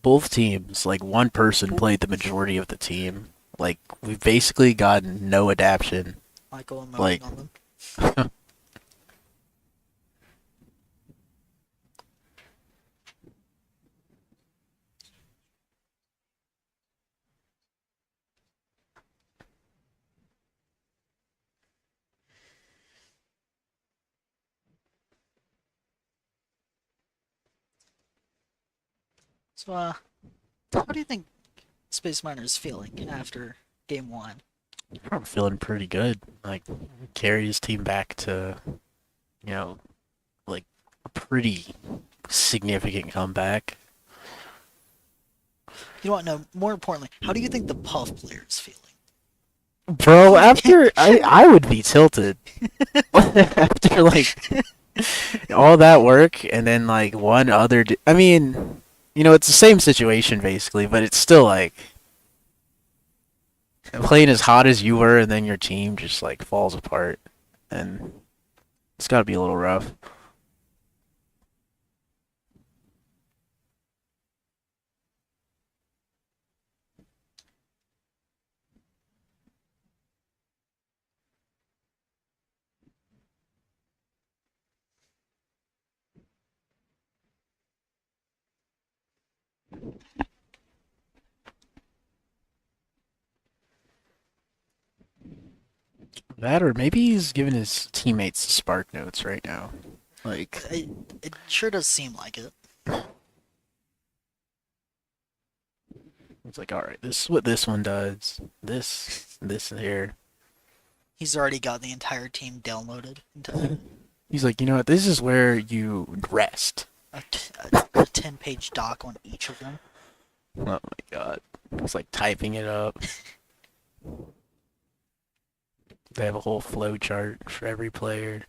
both teams, like one person played the majority of the team, like we've basically gotten no adaptation. Michael and Like, moaning on them. So, how do you think Space Miner is feeling after game one? I'm feeling pretty good. Like, carry his team back to, you know, like a pretty significant comeback. You know what? No, more importantly, how do you think the Puff player is feeling? Bro, after I would be tilted after like all that work and then like one other. I mean, it's the same situation basically, but it's still like playing as hot as you were and then your team just like falls apart, and it's got to be a little rough. That or maybe he's giving his teammates spark notes right now. Like It sure does seem like it. it's like, all right, this is what this one does. This here. He's already got the entire team downloaded into He's like, you know what? This is where you rest. a 10-page doc on each of them. Oh my god. It's like typing it up. They have a whole flow chart for every player.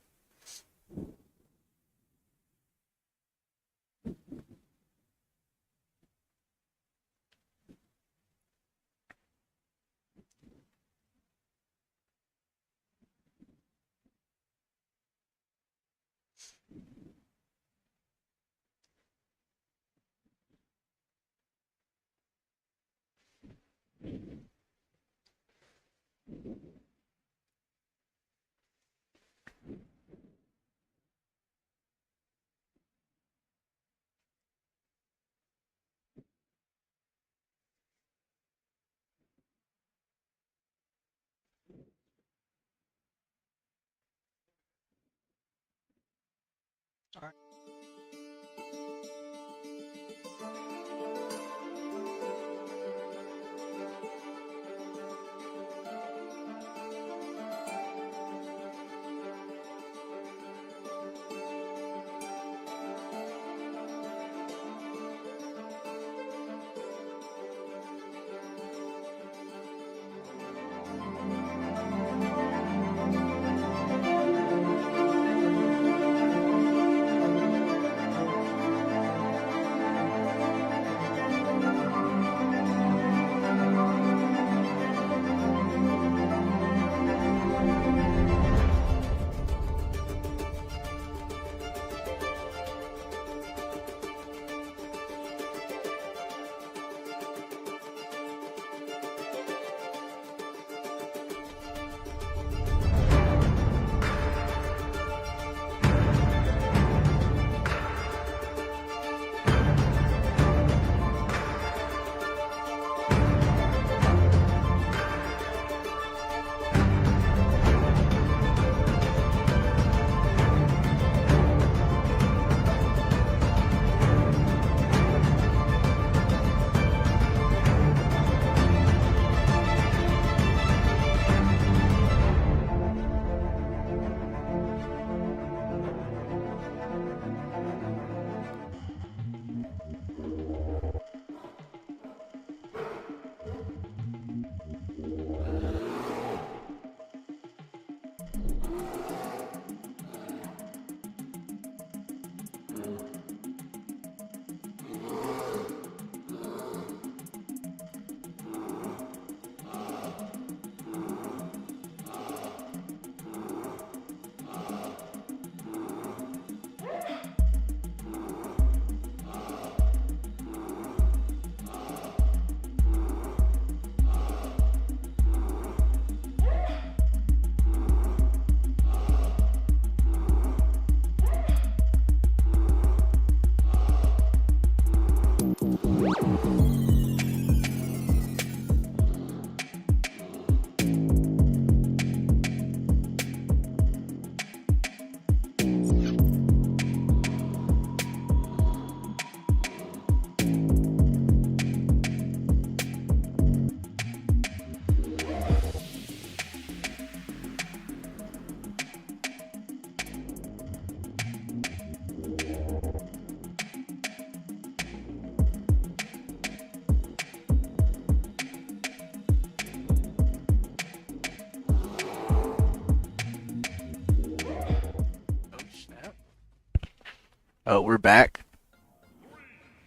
Oh, we're back.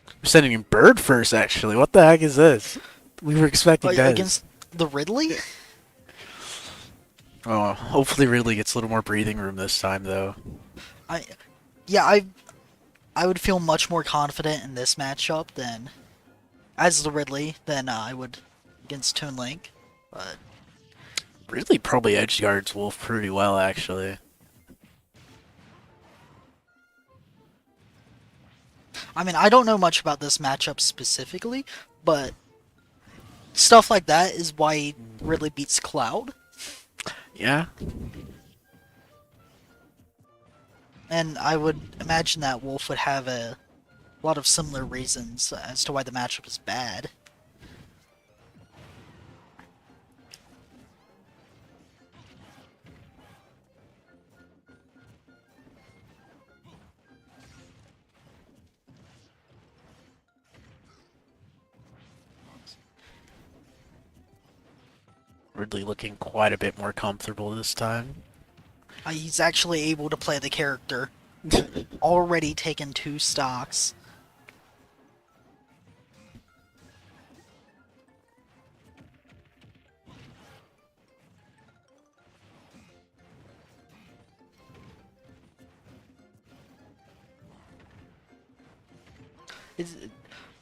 We're sending in Bird first, actually. What the heck is this? We were expecting Dez. Against the Ridley? Oh, hopefully Ridley gets a little more breathing room this time, though. I yeah, I would feel much more confident in this matchup than as the Ridley than I would against Toon Link. But Ridley probably edge guards Wolf pretty well, actually. I mean, I don't know much about this matchup specifically, but stuff like that is why Ridley beats Cloud. Yeah. And I would imagine that Wolf would have a lot of similar reasons as to why the matchup is bad. Ridley looking quite a bit more comfortable this time. He's actually able to play the character. Already taken 2 stocks. It's,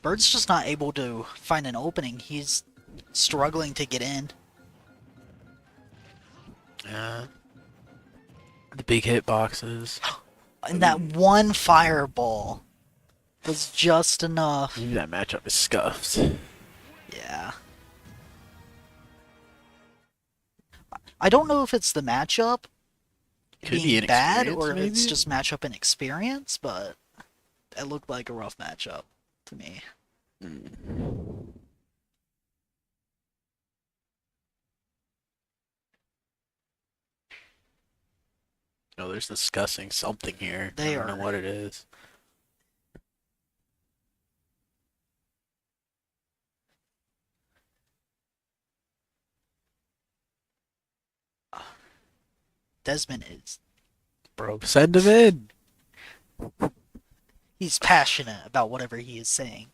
Bird's just not able to find an opening. He's struggling to get in. Yeah. The big hit boxes. And that one fireball was just enough. Maybe that matchup is scuffed. Yeah. I don't know if it's the matchup Could be being bad inexperience, or if it's maybe? just matchup inexperience, but it looked like a rough matchup to me. No, there's discussing something here. They I don't know are. what it is. Desmond is. Bro, send him in! He's passionate about whatever he is saying.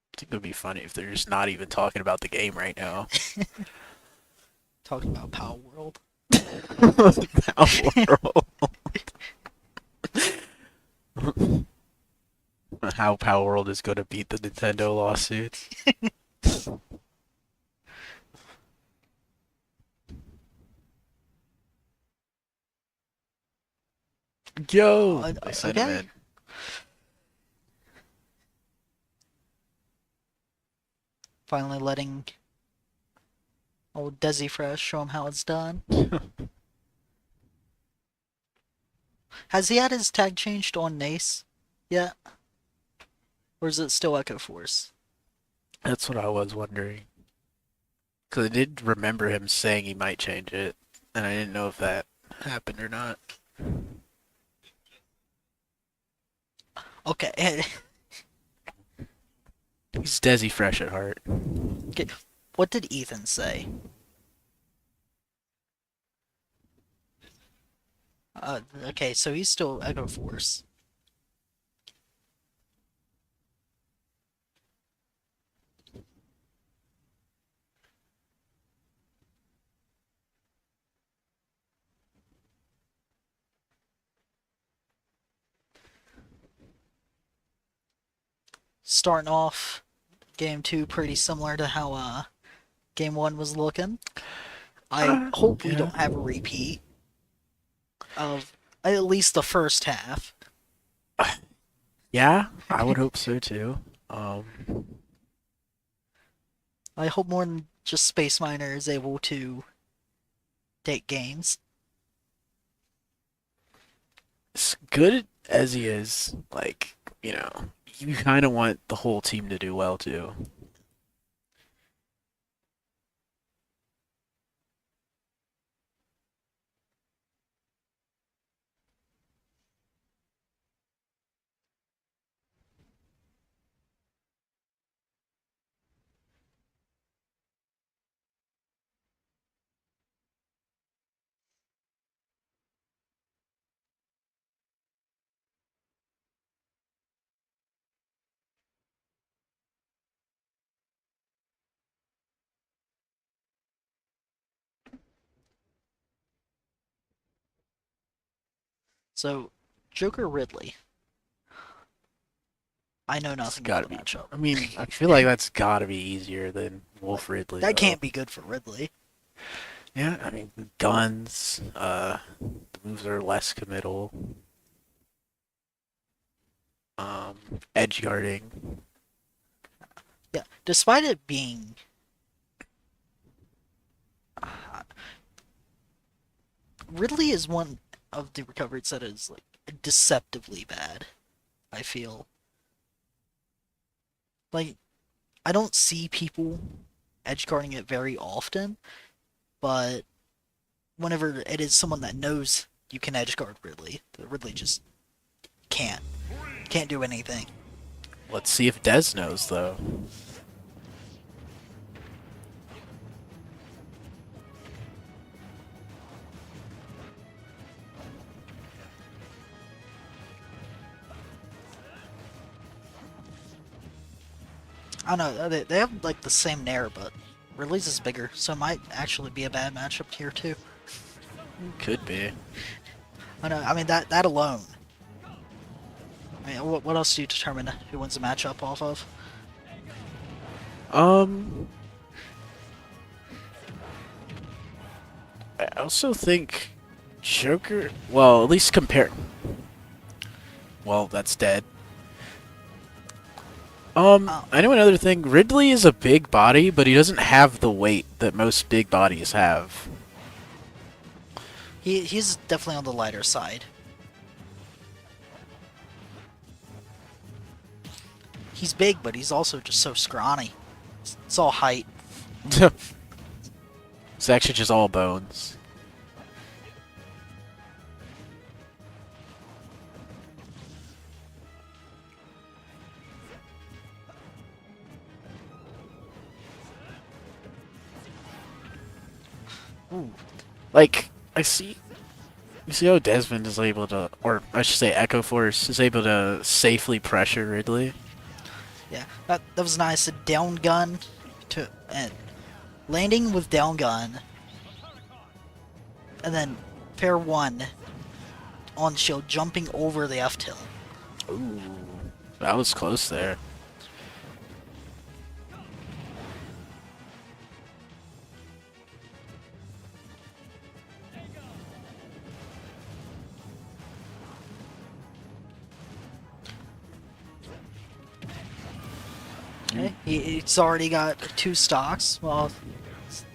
I think it would be funny if they're just not even talking about the game right now. Talking about Power World. How Power World is going to beat the Nintendo lawsuits. Yo! I sent him Okay. in. Finally letting old Desi Fresh show him how it's done. Has he had his tag changed on NACE yet? Or is it still Echo Force? That's what I was wondering. Because I did remember him saying he might change it, and I didn't know if that happened or not. Okay. He's Desi Fresh at heart. Okay. What did Ethan say? Okay, so he's still Echo Force. Starting off game 2 pretty similar to how game 1 was looking. I hope we yeah. don't have a repeat of at least the first half. Yeah, I would hope so too. I hope more than just Space Miner is able to take games. As good as he is, like, you kind of want the whole team to do well too. So, Joker Ridley. I know It's nothing about gotta the be. matchup. I mean, I feel like that's gotta be easier than Wolf Ridley, That though. can't be good for Ridley. Yeah, I mean, guns, the moves are less committal. Edge guarding. Yeah, despite it being Ridley is one of the recoveries that is like deceptively bad. I feel like I don't see people edge guarding it very often, but whenever it is someone that knows you can edge guard Ridley, Ridley just can't do anything. Let's see if Dez knows, though. I don't know, they have like the same nair, but Ridley's is bigger, so it might actually be a bad matchup here too. Could be. I know. I mean that alone. I mean, what else do you determine who wins a matchup off of? Um, I also think Joker. Well, at least compare. Well, that's dead. Oh, I know another thing. Ridley is a big body, but he doesn't have the weight that most big bodies have. he's definitely on the lighter side. He's big, but he's also just so scrawny. It's all height. It's actually just all bones. Ooh. Like, I see. You see how Desmond is able to, or I should say Echo Force, is able to safely pressure Ridley? Yeah, that was nice. A down gun to and landing with down gun, and then pair one on shield, jumping over the F tilt. Ooh. That was close there. Okay, he's already got 2 stocks. Well,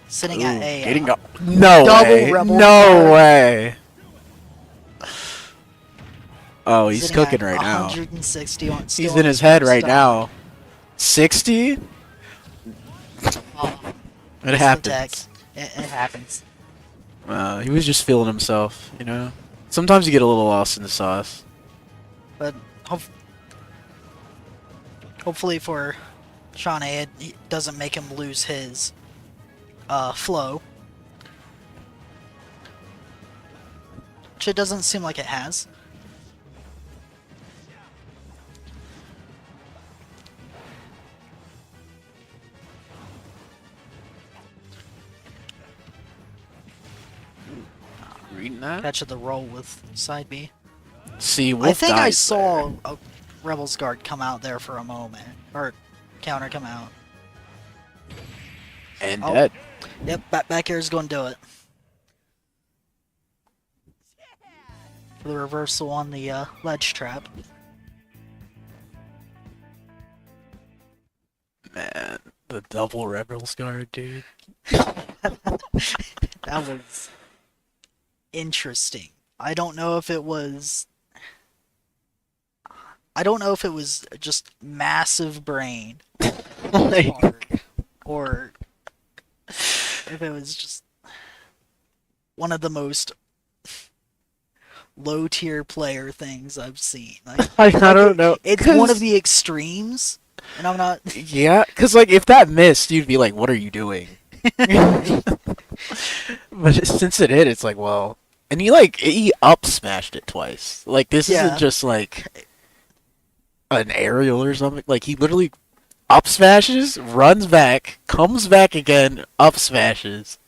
sitting at Ooh, a getting up. No double way. rebel No card. way. Oh, he's sitting cooking at right now. 160 on. He's still in on his head first right stock. now. 60? Oh, It it's the happens. tech. It happens. He was just feeling himself, you know? Sometimes you get a little lost in the sauce. But hopefully for Shawnee, it doesn't make him lose his flow. Which it doesn't seem like it has. Reading that? Catch of the roll with side B. See, Wolf I think I dies saw there. a Rebels guard come out there for a moment. Or counter come out. And Oh. dead. Yep, back here is going to do it. For the reversal on the ledge trap. Man, the double Rebels guard, dude. That was interesting. I don't know if it was just massive brain or if it was just one of the most low tier player things I've seen. Like, I don't know. it's one of the extremes, and I'm not. Yeah, because, like, if that missed, you'd be like, what are you doing? But since it hit, it's like, well... And he up smashed it twice. Like, this Yeah. isn't just, like, an aerial or something. Like, he literally up smashes, runs back, comes back again, up smashes.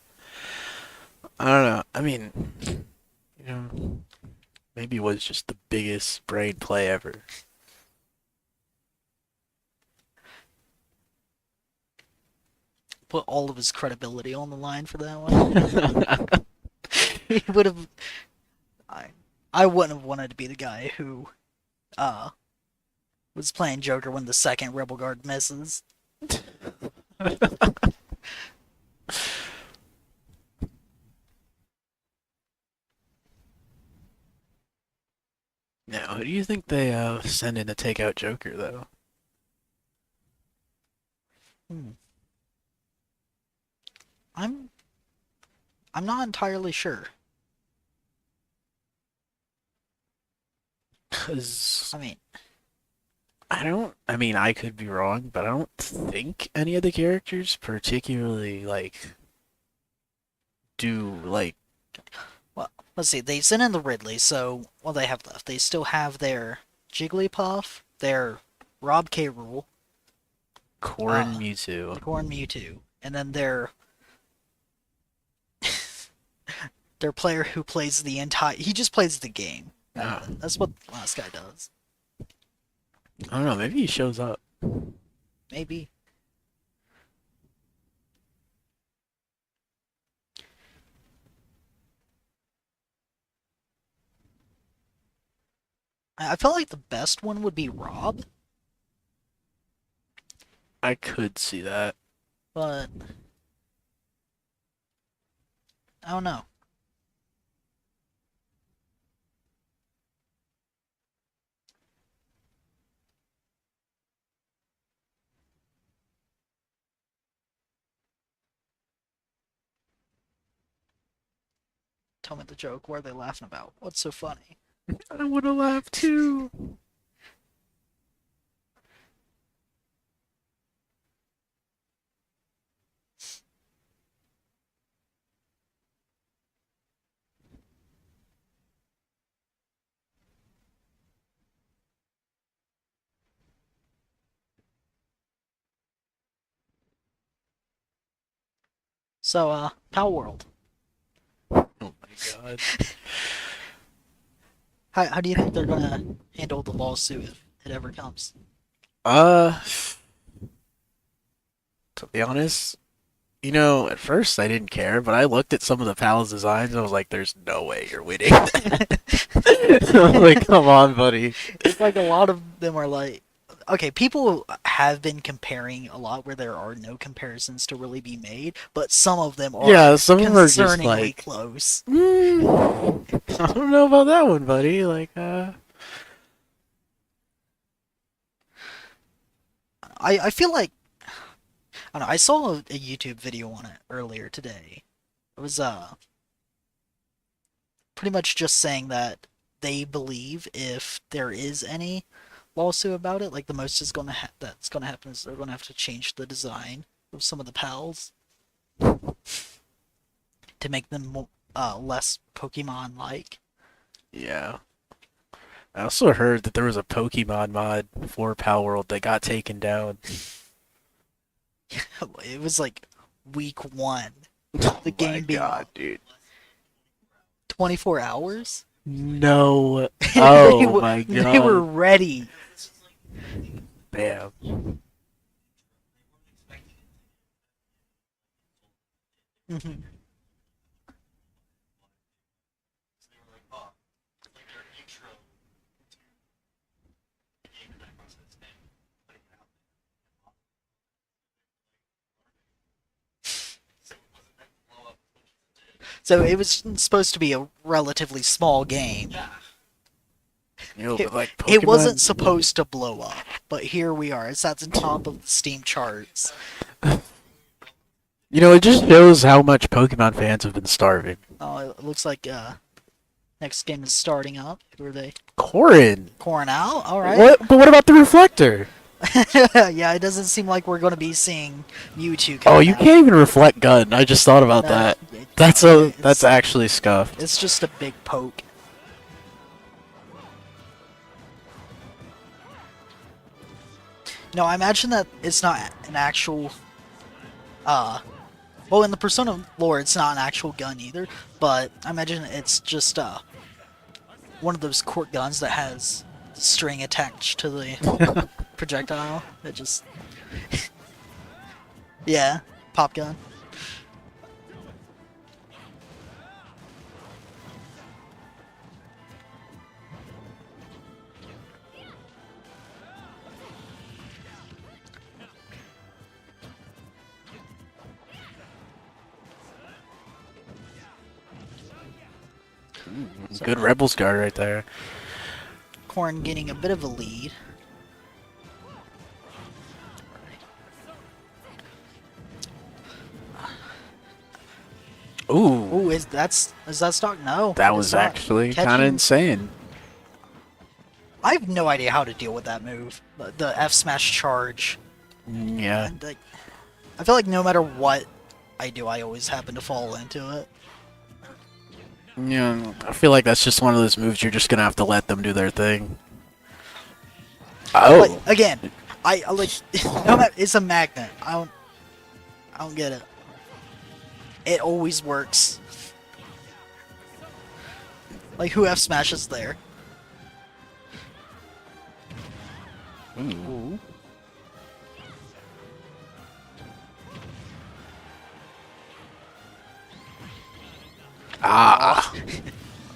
I don't know. I mean, you know... maybe was just the biggest brain play ever. Put all of his credibility on the line for that one. He would have. I, I wouldn't have wanted to be the guy who, uh, was playing Joker when the second Rebel Guard misses. Now, who do you think they send in to take out Joker though? Hmm. I'm I'm not entirely sure. 'Cause I mean, I mean, I could be wrong, but I don't think any of the characters particularly do well, let's see. They sent in the Ridley, so what they have left? They still have their Jigglypuff, their Rob K. Rule, Corrin Mewtwo. Corn Mewtwo, and then their player who plays the entire. He just plays the game. Oh, That's what the last guy does. I don't know, maybe he shows up. Maybe. I felt like the best one would be Rob, I could see that. but I don't know. Tell me the joke. What are they laughing about? What's so funny? I would have laughed too. So, Power World. Oh my god. How do you think they're gonna handle the lawsuit if it ever comes? Uh, to be honest, at first I didn't care, but I looked at some of the Palace designs and I was like, there's no way you're winning. I'm like, come on, buddy. It's like a lot of them are like, okay, people have been comparing a lot where there are no comparisons to really be made, but some of them are Yeah, some of them are just concerningly like, close. I don't know about that one, buddy. I feel like I don't know, I saw a YouTube video on it earlier today. It was pretty much just saying that they believe if there is any lawsuit about it, like the most is that's gonna happen is they're gonna have to change the design of some of the pals to make them less Pokemon like. yeah. I also heard that there was a Pokemon mod for Pal World that got taken down. It was like week 1. Oh The my game being god, dude. 24 hours. No. They Oh were- my They were god. ready. Damn. Mhm. So it was supposed to be a relatively small game. But like It wasn't Pokemon, supposed to blow up, but here we are. It's at the top of the Steam charts. it just shows how much Pokemon fans have been starving. Oh, it looks like next game is starting up. Who are they? Corrin. Pouring out? Alright. What? But what about the reflector? Yeah, it doesn't seem like we're going to be seeing Mewtwo Oh, coming you out. can't even reflect gun. I just thought about No, that. it- That's it's- actually scuffed. It's just a big poke. No, I imagine that it's not an actual, well, in the Persona lore, it's not an actual gun either, but I imagine it's just, one of those court guns that has string attached to the projectile. It just yeah, pop gun. So, Good Rebels guard right there. Corrin getting a bit of a lead. Ooh, Ooh, is that stock? No, that it's was not. actually kind of Catching- insane. I have no idea how to deal with that move. The F smash charge. Yeah. And, like, I feel like no matter what I do, I always happen to fall into it. Yeah, I feel like that's just one of those moves you're just gonna have to let them do their thing. Oh, But again, I like no matter, it's a magnet. I don't get it. It always works. Like who F smashes there? Ooh. ah.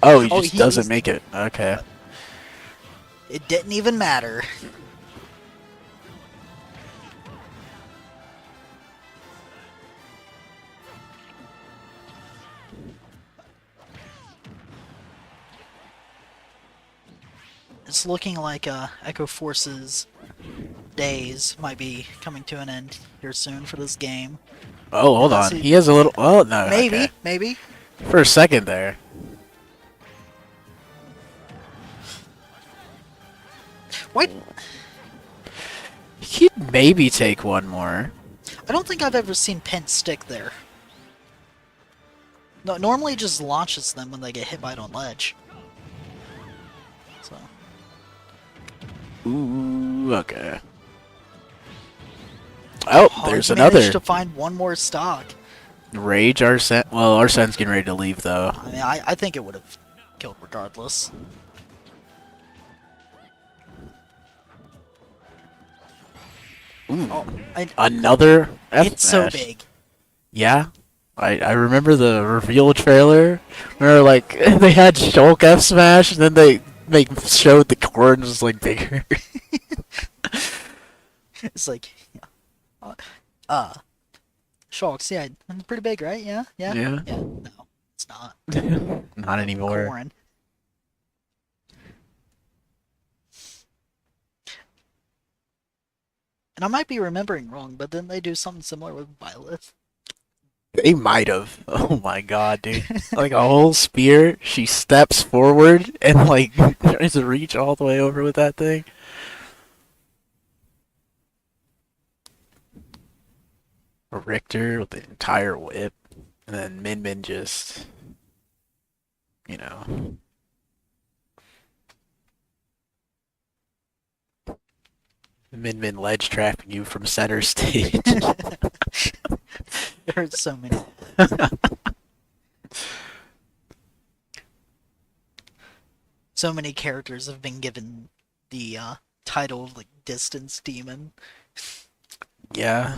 Oh, he Oh, just he doesn't was- make it. Okay. It didn't even matter. It's looking like Echo Force's days might be coming to an end here soon for this game. Oh, hold Let's on. see. He has a little. Oh no. Maybe, okay. maybe. For a second there. What? He'd maybe take one more. I don't think I've ever seen Pent stick there. No, normally it just launches them when they get hit by it on ledge. So. Ooh, okay. Oh, Oh, there's he managed another. to find one more stock. Rage Arsene. Well, Arsene's getting ready to leave though. I mean, I think it would have killed regardless. Ooh, Oh, another F it's so smash. big. Yeah. I remember the reveal trailer where like they had Shulk F smash and then they showed the corn was like bigger. It's like, Sharks, yeah, it's pretty big, right? Yeah, yeah, Yeah. No, it's not. Not anymore. Corn. And I might be remembering wrong, but then they do something similar with Violet. They might have. Oh my god, dude. Like a whole spear, she steps forward and like tries to reach all the way over with that thing. Richter with the entire whip. And then Min Min just, you know. Min Min ledge trapping you from center stage. There's so many. So many characters have been given the title of like distance demon. Yeah.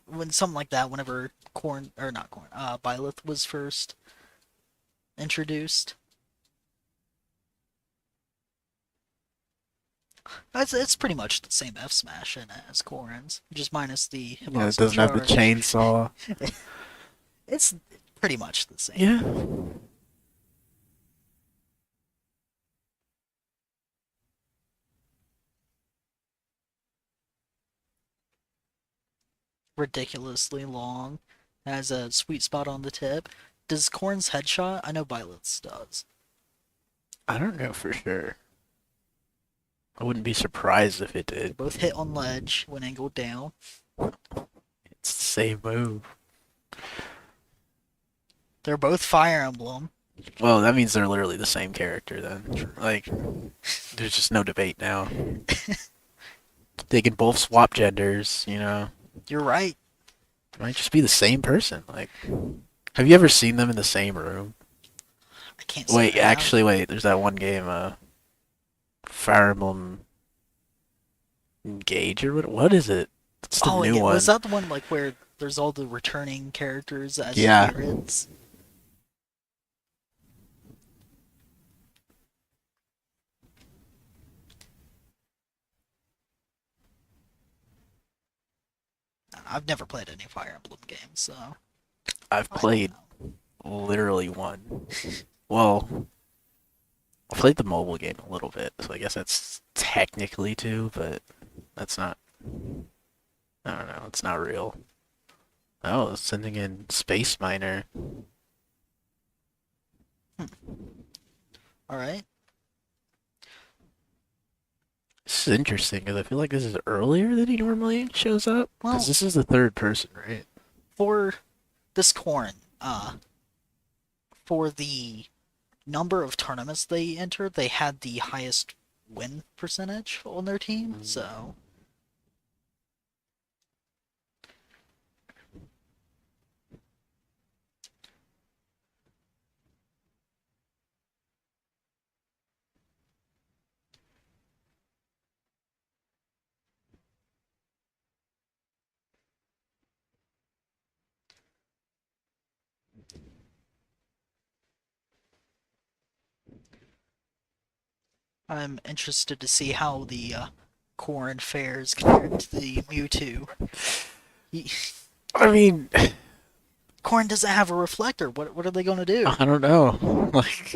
When something like that, whenever Byleth was first introduced. It's pretty much the same F smash in it as Corrin's, just minus the Yeah, it doesn't have the charge. chainsaw. It's pretty much the same. Yeah. Ridiculously long. Has a sweet spot on the tip. Does Corrin's headshot? I know Byleth's does. I don't know for sure. I wouldn't be surprised if it They did. both hit on ledge when angled down. It's the same move. They're both Fire Emblem. Well, that means they're literally the same character then. Like, there's just no debate now. They can both swap genders, you know. You're right. It might just be the same person. Like, have you ever seen them in the same room? I can't say Wait, I have. actually, wait. There's that one game, Fire Emblem Engage or what is it? It's the Oh new yeah, was one. that the one like where there's all the returning characters as Yeah. spirits? I've never played any Fire Emblem games, so I've I don't played know. literally one. Well, I played the mobile game a little bit, so I guess that's technically two, but that's not. I don't know. It's not real. Oh, it's sending in Space Miner. All right. This is interesting because I feel like this is earlier than he normally shows up. Because Well, this is the third person, right? for this Corrin, for the number of tournaments they entered, they had the highest win percentage on their team. So I'm interested to see how the Corrin fares compared to the Mewtwo. He, I mean, Corrin doesn't have a reflector. What are they going to do? I don't know. Like,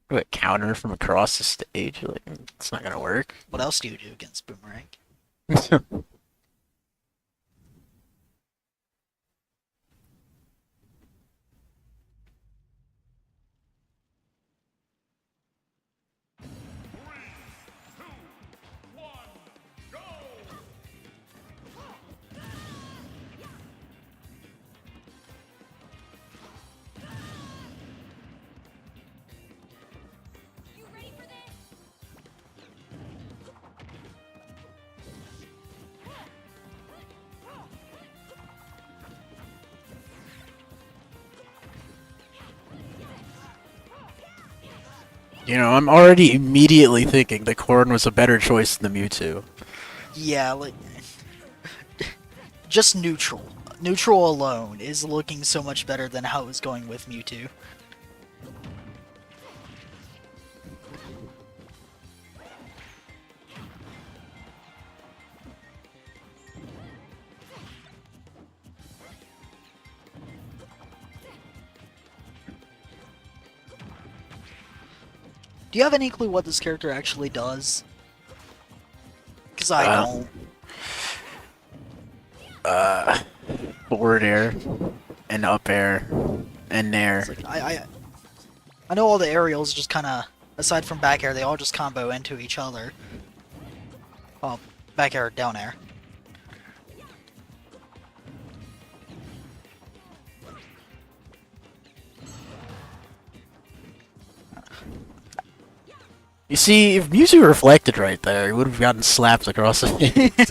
what, counter from across the stage? Like, it's not gonna work. What else do you do against Boomerang? You know, I'm already immediately thinking the Corn was a better choice than the Mewtwo. Yeah, like just neutral. Neutral alone is looking so much better than how it was going with Mewtwo. Do you have any clue what this character actually does? Because I Uh, don't. uh, Forward air and up air and It's nair. like I know all the aerials just kind of, aside from back air, they all just combo into each other. Well, back air, down air. You see, if Mewtwo reflected right there, he would have gotten slapped across the face.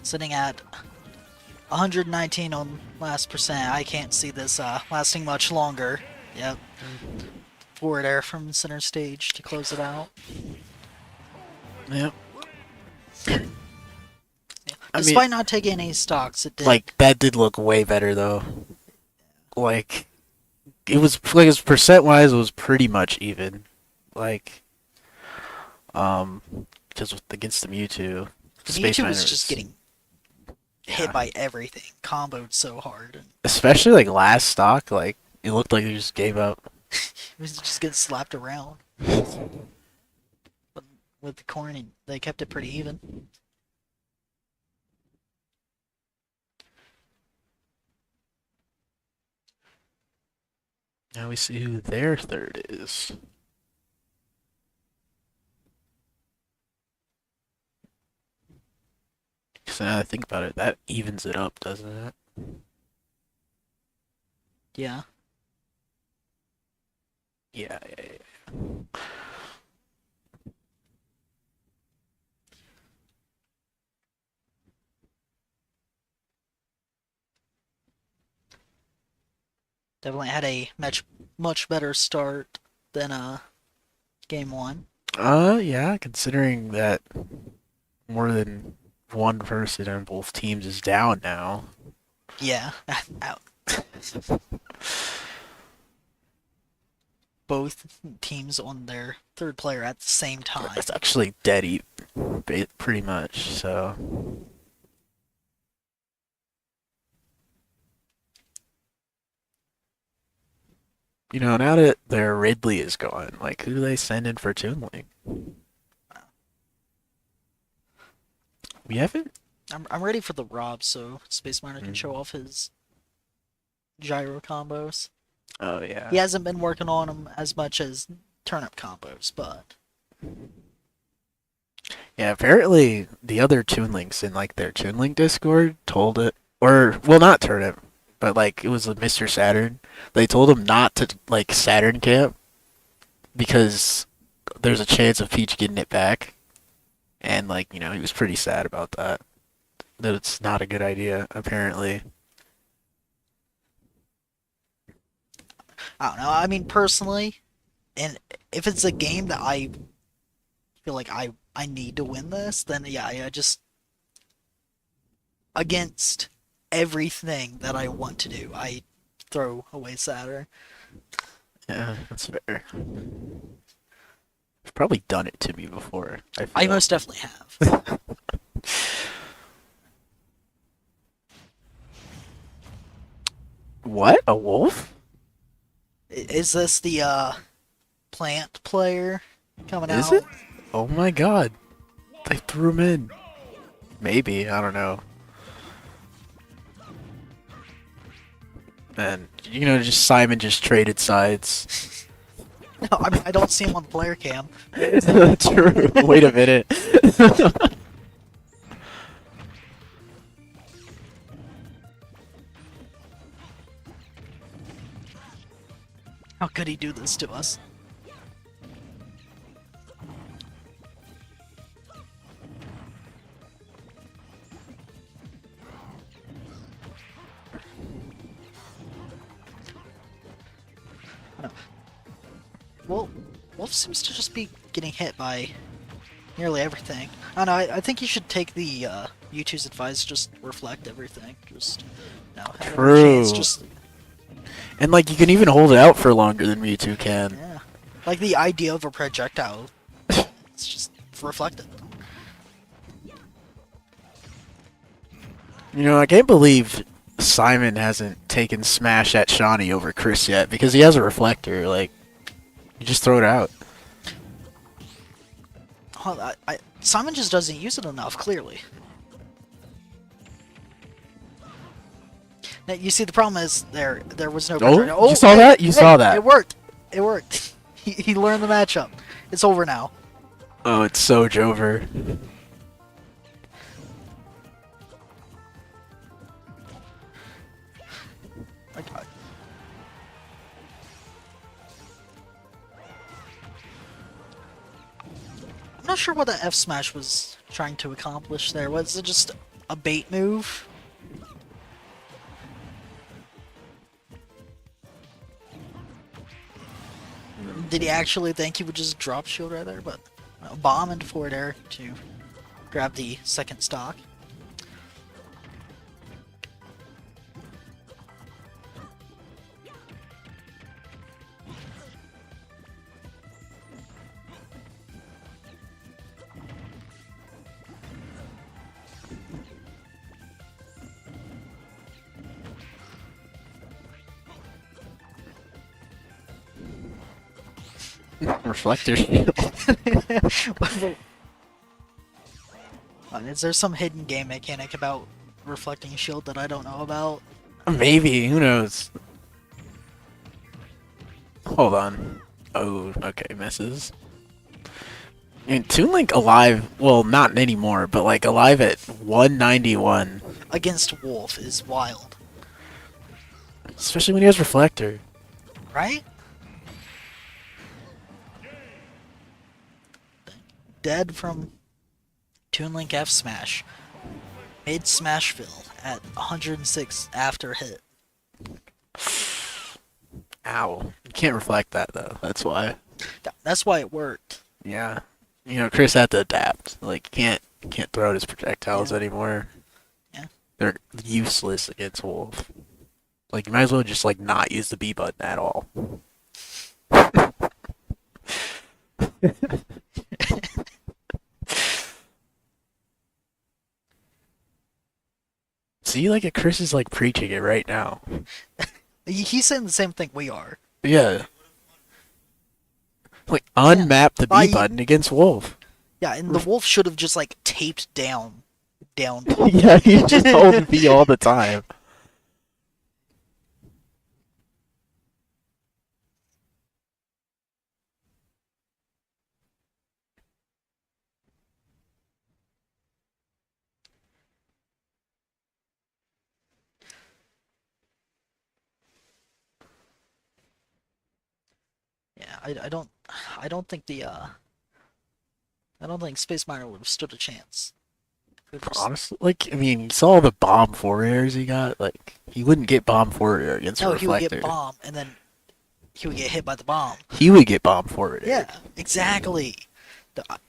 Sitting at 119 on last percent. I can't see this lasting much longer. Yep. Forward air from center stage to close it out. Yep. I mean, Despite not taking any stocks, it did. like, that did look way better, though. Like, it was, like, his percent-wise, it was pretty much even. Like, um, just against the Mewtwo. The Space Mewtwo Miner was just getting hit yeah. by everything, comboed so hard, and Especially, like, last stock, like, it looked like he just gave up. it was just getting slapped around. But with the corn, they kept it pretty even. Now we see who their third is. So now that I think about it, that evens it up, doesn't it? Yeah. Yeah, yeah, yeah. Definitely had a much better start than game one. Yeah, considering that more than one person on both teams is down now. Yeah, both teams on their third player at the same time. It's actually dead eat, pretty much. So, now that their Ridley is gone, like who do they send in for Toon Link? We haven't. I'm ready for the Rob, so Space Miner can Mm. show off his gyro combos. Oh yeah. He hasn't been working on them as much as turnip combos, but Yeah, apparently the other Toon Links in like their Toon Link Discord told it, or well, not Turnip, but like it was Mr. Saturn. They told him not to like Saturn camp because there's a chance of Peach getting it back, and like he was pretty sad about that. That it's not a good idea apparently. I don't know. I mean, personally, and if it's a game that I feel like I need to win this, then yeah, I just against everything that I want to do, I throw away Saturn. Yeah, that's fair. You've probably done it to me before. I I feel. most definitely have. What? A wolf? Is this the plant player coming Is out? it? Oh my god. They threw him in. Maybe, I don't know. And just Simon just traded sides. No, I mean I don't see him on the player cam. True. Wait a minute. How could he do this to us? Well, Wolf seems to just be getting hit by nearly everything. I don't know, I think you should take the U2's advice, just reflect everything. Just, have every chance, True. just, And like you can even hold it out for longer than Mewtwo can. yeah. Like the idea of a projectile, it's just reflect it. I can't believe Simon hasn't taken Smash at Shawnee over Chris yet because he has a reflector. Like, you just throw it out. Well, Simon just doesn't use it enough, clearly. Now, you see, the problem is there was no projectile. Oh, you saw that? You saw that. It worked. It worked. He learned the matchup. It's over now. Oh, it's so Jover. Like, I'm not sure what the F smash was trying to accomplish there. Was it just a bait move? Did he actually think he would just drop shield right there? But bomb into forward air to grab the second stock. Reflector shield. Is there some hidden game mechanic about reflecting shield that I don't know about? Maybe. Who knows? Hold on. Oh, okay. Misses. And Toon Link alive. Well, not anymore, but like alive at 191. Against Wolf is wild, Especially when he has Reflector. right? dead from Toon Link F Smash. Mid Smashville at 106 after hit. Ow. You can't reflect that though. That's why. That's why it worked. Yeah. You know, Chris had to adapt. Like, can't throw out his projectiles Yeah. anymore. Yeah. They're useless against Wolf. Like, you might as well just, like, not use the B button at all. See, like, Chris is, like, preaching it right now. He's saying the same thing we are. Yeah. Like, unmap the By- B button against Wolf. Yeah, and the wolf should have just like taped down. Yeah, he's just holding B all the time. Yeah, I don't think the I don't think Space Miner would have stood a chance. Honestly, like, I mean, you saw the bomb forward airs he got. Like, he wouldn't get bomb forward air against a No, he would reflector. get bomb, and then he would get hit by the bomb. He would get bomb forward air. Yeah, exactly.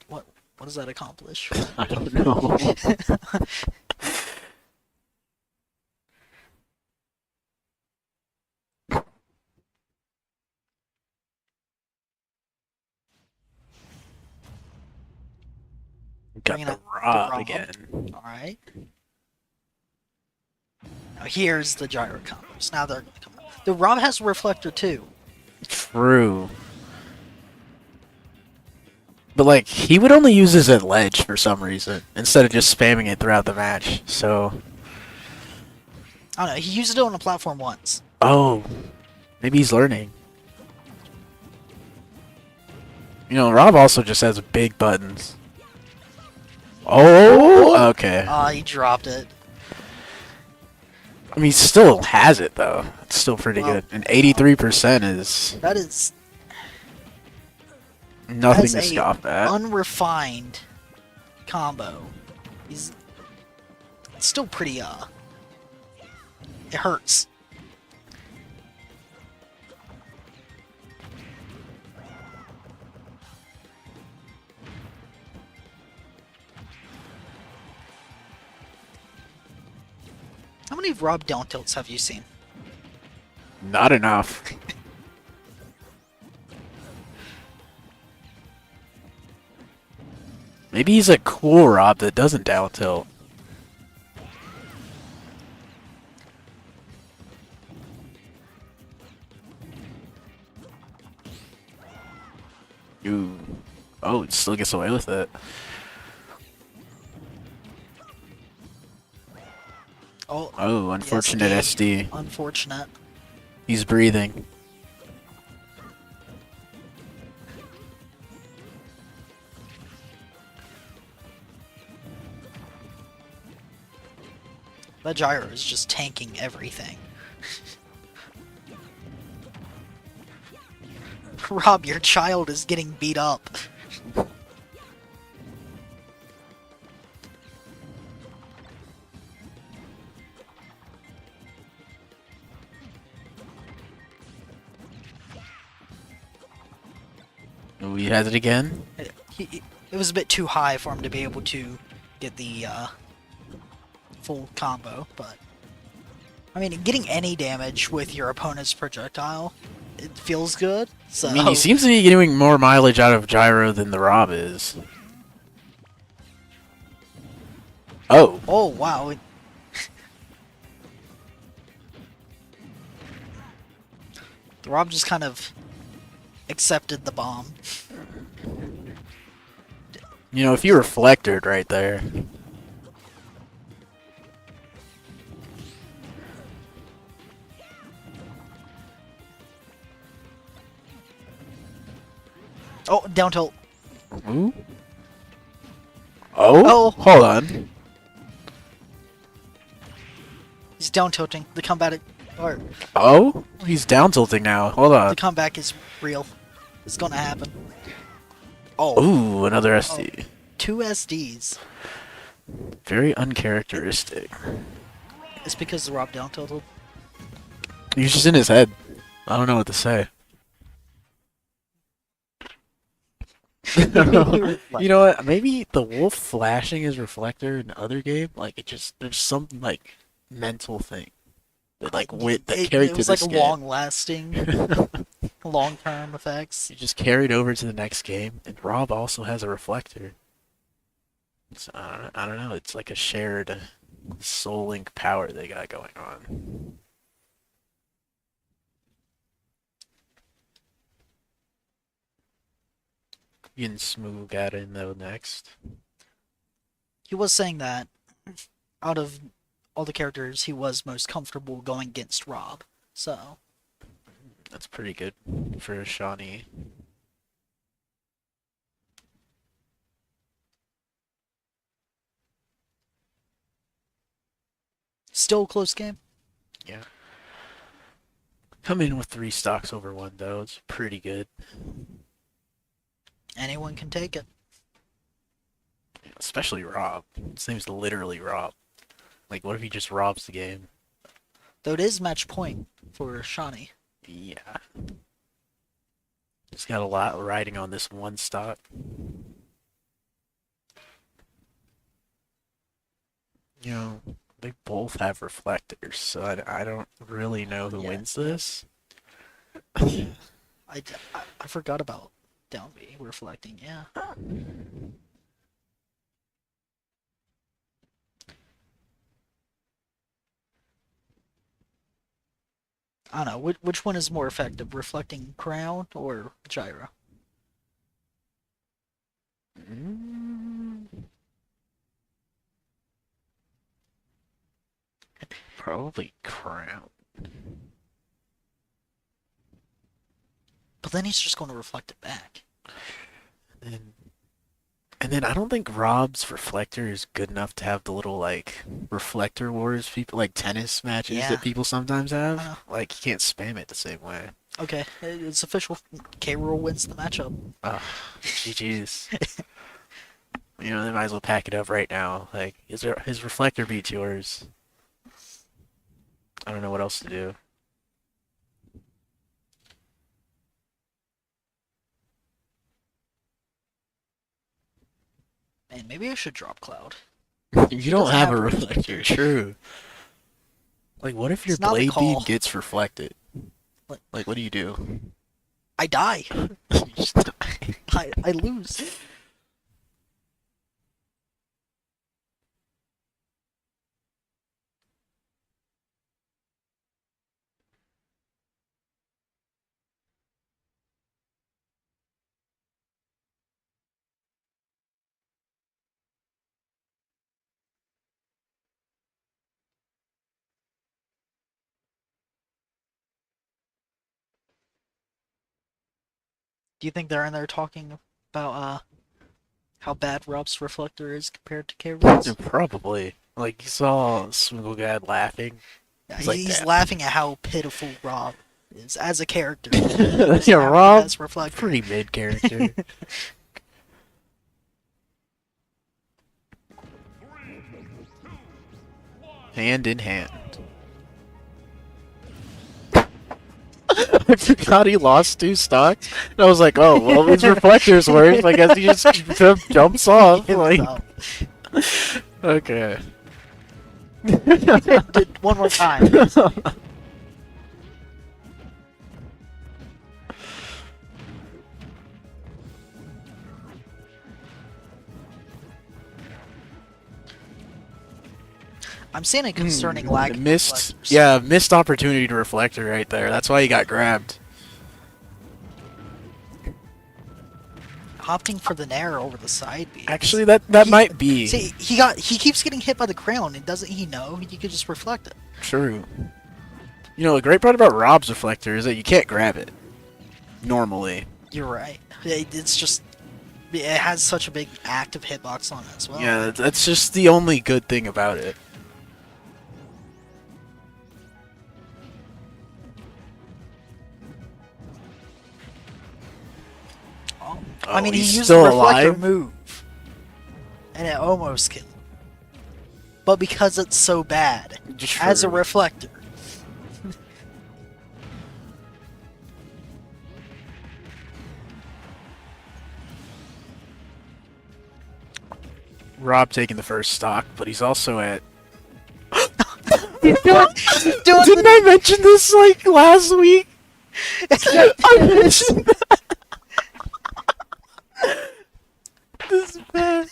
What does that accomplish? I don't know. Got Bringing the out the Rob Rob. again. All right. Now here's the gyro combos. Now they're gonna come out. The Rob has a reflector too. True. But, like, he would only use this at ledge for some reason, instead of just spamming it throughout the match, so... I don't know. He used it on a platform once. Oh. Maybe he's learning. You know, Rob also just has big buttons. Oh! Okay. He dropped it. I mean, he still has it, though. It's still pretty Well, good. And 83% is That is nothing that's to a scoff at. unrefined combo. He's it's still pretty it hurts. How many Rob down tilts have you seen? Not enough. Maybe he's a cool Rob that doesn't down tilt. Ooh. Oh, it still gets away with it. Oh, unfortunate yes, SD. Unfortunate. He's breathing. That gyro is just tanking everything. Rob, your child is getting beat up. Ooh, he has it again. It was a bit too high for him to be able to get the full combo, but I mean, getting any damage with your opponent's projectile, it feels good. So I mean, he seems to be getting more mileage out of Gyro than the Rob is. Oh. oh wow. The Rob just kind of accepted the bomb. You know, if you reflected right there. Oh, down tilt. Ooh. Oh? Oh. Hold on. He's down tilting. The comeback, or Oh? He's down tilting now. Hold the on. comeback is real. It's gonna happen. Oh, Ooh, another SD. two SDs. Very uncharacteristic. It's because the Rob down tilted. He's just in his head. I don't know what to say. You know what? Maybe the wolf flashing his reflector in the other game, like it just there's some like mental thing that like wit that carried It to was like this game. long-lasting, long-term effects. He just carried over to the next game, and Rob also has a reflector. So, I don't know. It's like a shared soul link power they got going on. You can Smoog at in though next. He was saying that out of all the characters, he was most comfortable going against Rob. So That's pretty good for Shawnee. still a close game. Yeah. Come in with 3 stocks over 1 though. It's pretty good. Anyone can take it. Especially Rob. His name's literally Rob. Like, what if he just robs the game? Though it is match point for Shawnee. Yeah. He's got a lot riding on this 1 stock. You know, they both have reflectors, so I don't really know who Yeah. wins this. I forgot about down B reflecting. Yeah. I don't know. Which one is more effective, reflecting crown or gyro? Mm, probably Crown. But then he's just going to reflect it back. And then I don't think Rob's reflector is good enough to have the little like reflector wars people like tennis matches Yeah. that people sometimes have. I know. Like you can't spam it the same way. Okay, it's official. K. Rool wins the matchup. GG's. You know, they might as well pack it up right now. Like his reflector beats yours. I don't know what else to do. Man, maybe I should drop Cloud. You don't doesn't have have a a reflector. reflector. True. Like, what if your It's not a blade beam call. gets reflected? What? Like, what do you do? I die. You just die. I lose. Do you think they're in there talking about how bad Rob's reflector is compared to K. Rool's? Probably. Like, you saw Swigglegad laughing. Yeah, He's like, he's "Damn." laughing at how pitiful Rob is as a character. Yeah, Rob, As reflector. pretty mid character. Hand in hand. I forgot he lost 2 stocks. And I was like, oh, well, his reflector's worse. I guess he just jumps off. Gives Like, up. okay. One more time. I'm seeing a concerning lag. in Missed, reflectors. yeah, missed opportunity to reflector right there. That's why he got grabbed. Opting for the Nair over the side B. Actually, that might be See, he keeps getting hit by the crown, and doesn't he know he could just reflect it? true. You know, the great part about Rob's reflector is that you can't grab it normally. You're right. It's just it has such a big active hitbox on it as well. Yeah, that's just the only good thing about it. Oh, I mean, he he's used still the reflector alive? move, and it almost killed him. But because it's so bad, as a True. reflector. Rob taking the first stock, but he's also at. He's doing Didn't I mention this like last week? I mentioned that. This is bad.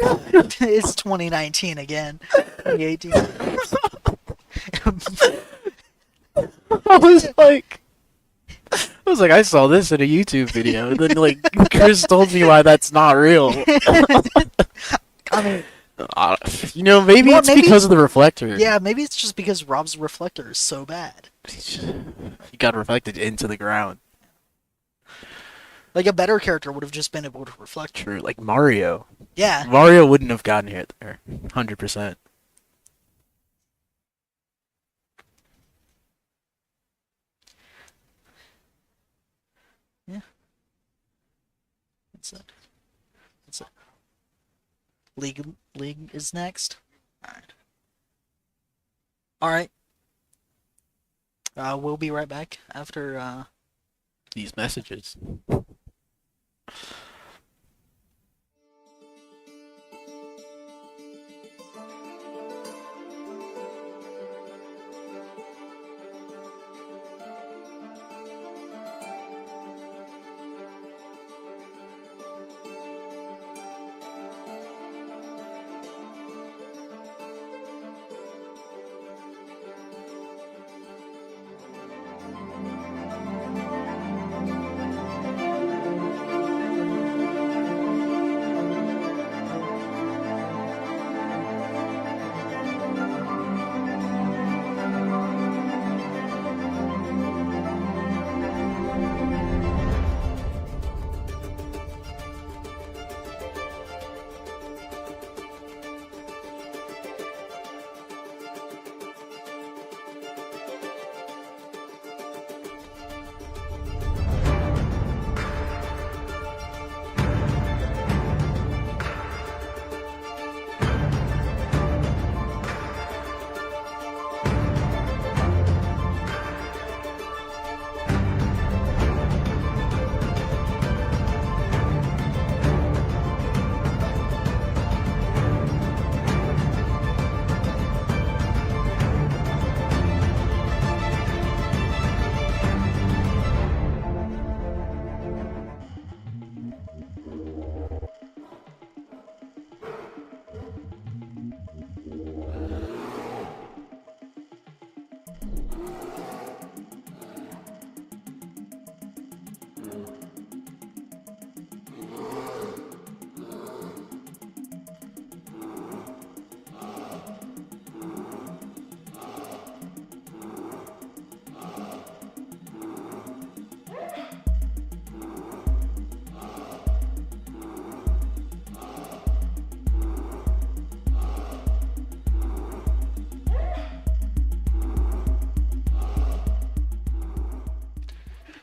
It's 2019 again. 2018. I saw this in a YouTube video, and then like Chris told me why that's not real. I mean, Maybe Well, it's maybe- because of the reflector. yeah, maybe it's just because Rob's reflector is so bad. He got reflected into the ground. Like, a better character would have just been able to reflect. True, like Mario. Yeah. Mario wouldn't have gotten hit there, 100%. That's it. That's it. League is next. Alright. Alright. We'll be right back after, These messages.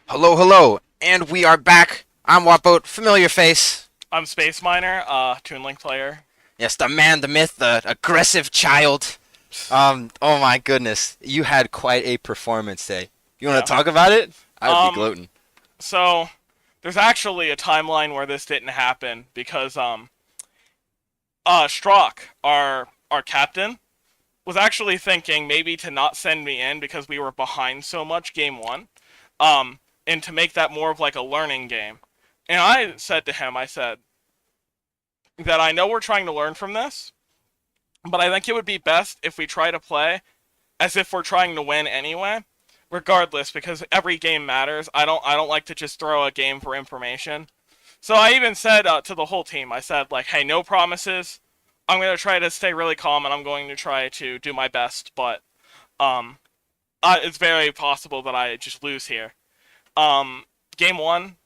Hello, hello, and we are back. I'm Wapboat, familiar face. I'm Space Miner, Toon Link player. Yes, the man, the myth, the aggressive child. Oh my goodness, you had quite a performance day. You want to Yeah. talk about it? I would be Um, gloating. So, there's actually a timeline where this didn't happen because, Strock, our captain, was actually thinking maybe to not send me in because we were behind so much game one, and to make that more of like a learning game. And I said to him, I said that I know we're trying to learn from this, but I think it would be best if we try to play as if we're trying to win anyway, regardless, because every game matters. I don't like to just throw a game for information. So I even said to the whole team, I said like, hey, no promises. I'm gonna try to stay really calm, and I'm going to try to do my best, but it's very possible that I just lose here. Game one,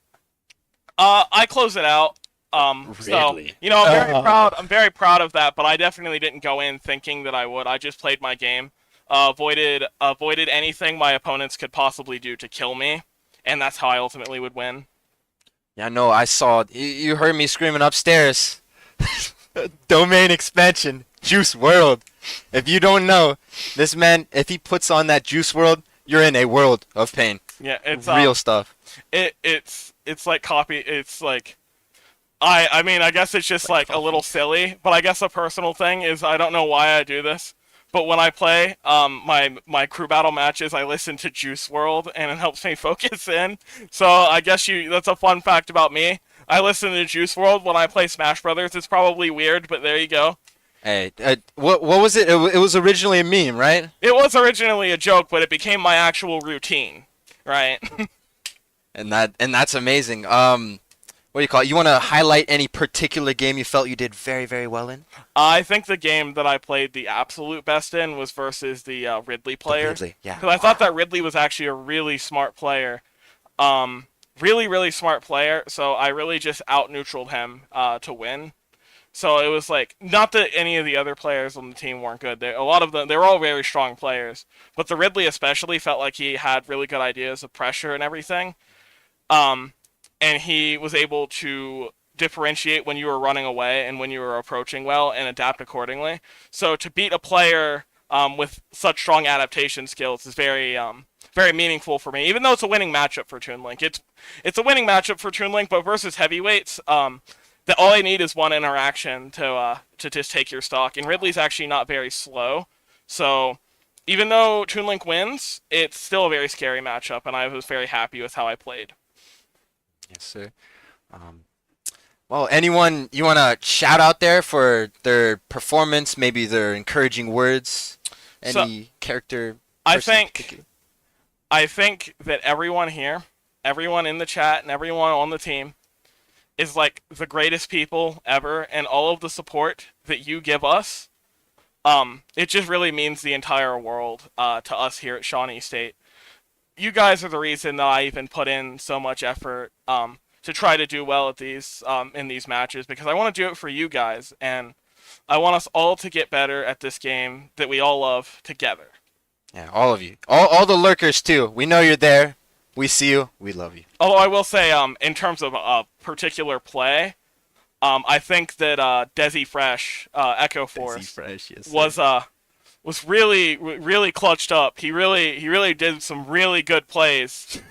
I close it out. So Really? I'm very proud. I'm very proud of that. But I definitely didn't go in thinking that I would. I just played my game, avoided anything my opponents could possibly do to kill me, and that's how I ultimately would win. Yeah, no, I saw. You heard me screaming upstairs. Domain expansion, Juice World. If you don't know, this man, if he puts on that Juice World, you're in a world of pain. Yeah, it's Real stuff. it's like copy. It's like I mean, I guess it's just like a little silly, but I guess a personal thing is I don't know why I do this, but when I play my crew battle matches, I listen to Juice World and it helps me focus in. So I guess that's a fun fact about me. I listen to Juice World when I play Smash Brothers. It's probably weird, but there you go. Hey, what was it? It was originally a meme, right? It was originally a joke, but it became my actual routine, right? And that's amazing. What do you call it? You want to highlight any particular game you felt you did very, very well in? I think the game that I played the absolute best in was versus the Ridley player. Ridley, yeah. Because I thought that Ridley was actually a really smart player. Really, really smart player. So I really just out-neutraled him to win. So it was like, not that any of the other players on the team weren't good. A lot of them, they were all very strong players. But the Ridley especially felt like he had really good ideas of pressure and everything. And he was able to differentiate when you were running away and when you were approaching well and adapt accordingly. So to beat a player with such strong adaptation skills is very very meaningful for me. Even though it's a winning matchup for Toon Link, it's a winning matchup for Toon Link, but versus heavyweights, that all I need is one interaction to just take your stock. And Ridley's actually not very slow, so even though Toon Link wins, it's still a very scary matchup, and I was very happy with how I played. Yes, sir. Well, anyone you want to shout out there for their performance, maybe their encouraging words, any character? I think that everyone here, everyone in the chat, and everyone on the team is like the greatest people ever, and all of the support that you give us, it just really means the entire world to us here at Shawnee State. You guys are the reason that I even put in so much effort to try to do well at these in these matches, because I want to do it for you guys, and I want us all to get better at this game that we all love together. Yeah, all of you, all the lurkers too. We know you're there. We see you. We love you. Although I will say, in terms of a particular play, I think that Desi Fresh, Echo Force, Fresh, yes, was really really clutched up. He really did some really good plays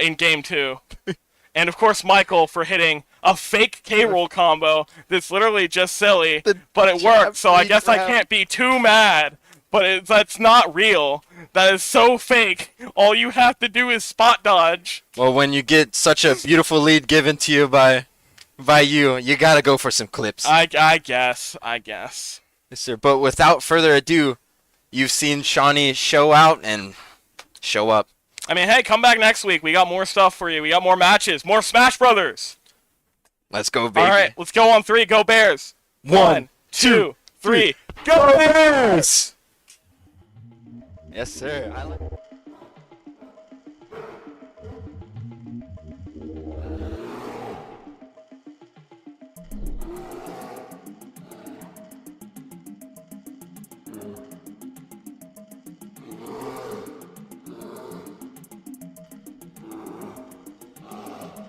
in game 2. And of course Michael for hitting a fake K-roll combo that's literally just silly, but it worked. So I guess I can't be too mad. But that's not real. That is so fake. All you have to do is spot dodge. Well, when you get such a beautiful lead given to you by you gotta go for some clips. I guess. Yes, sir. But without further ado, you've seen Shawnee show out and show up. I mean, hey, come back next week. We got more stuff for you. We got more matches, more Smash Brothers. Let's go, baby. All right, let's go on 3. Go Bears. 1, 2, 3. Go Bears! Yes, sir.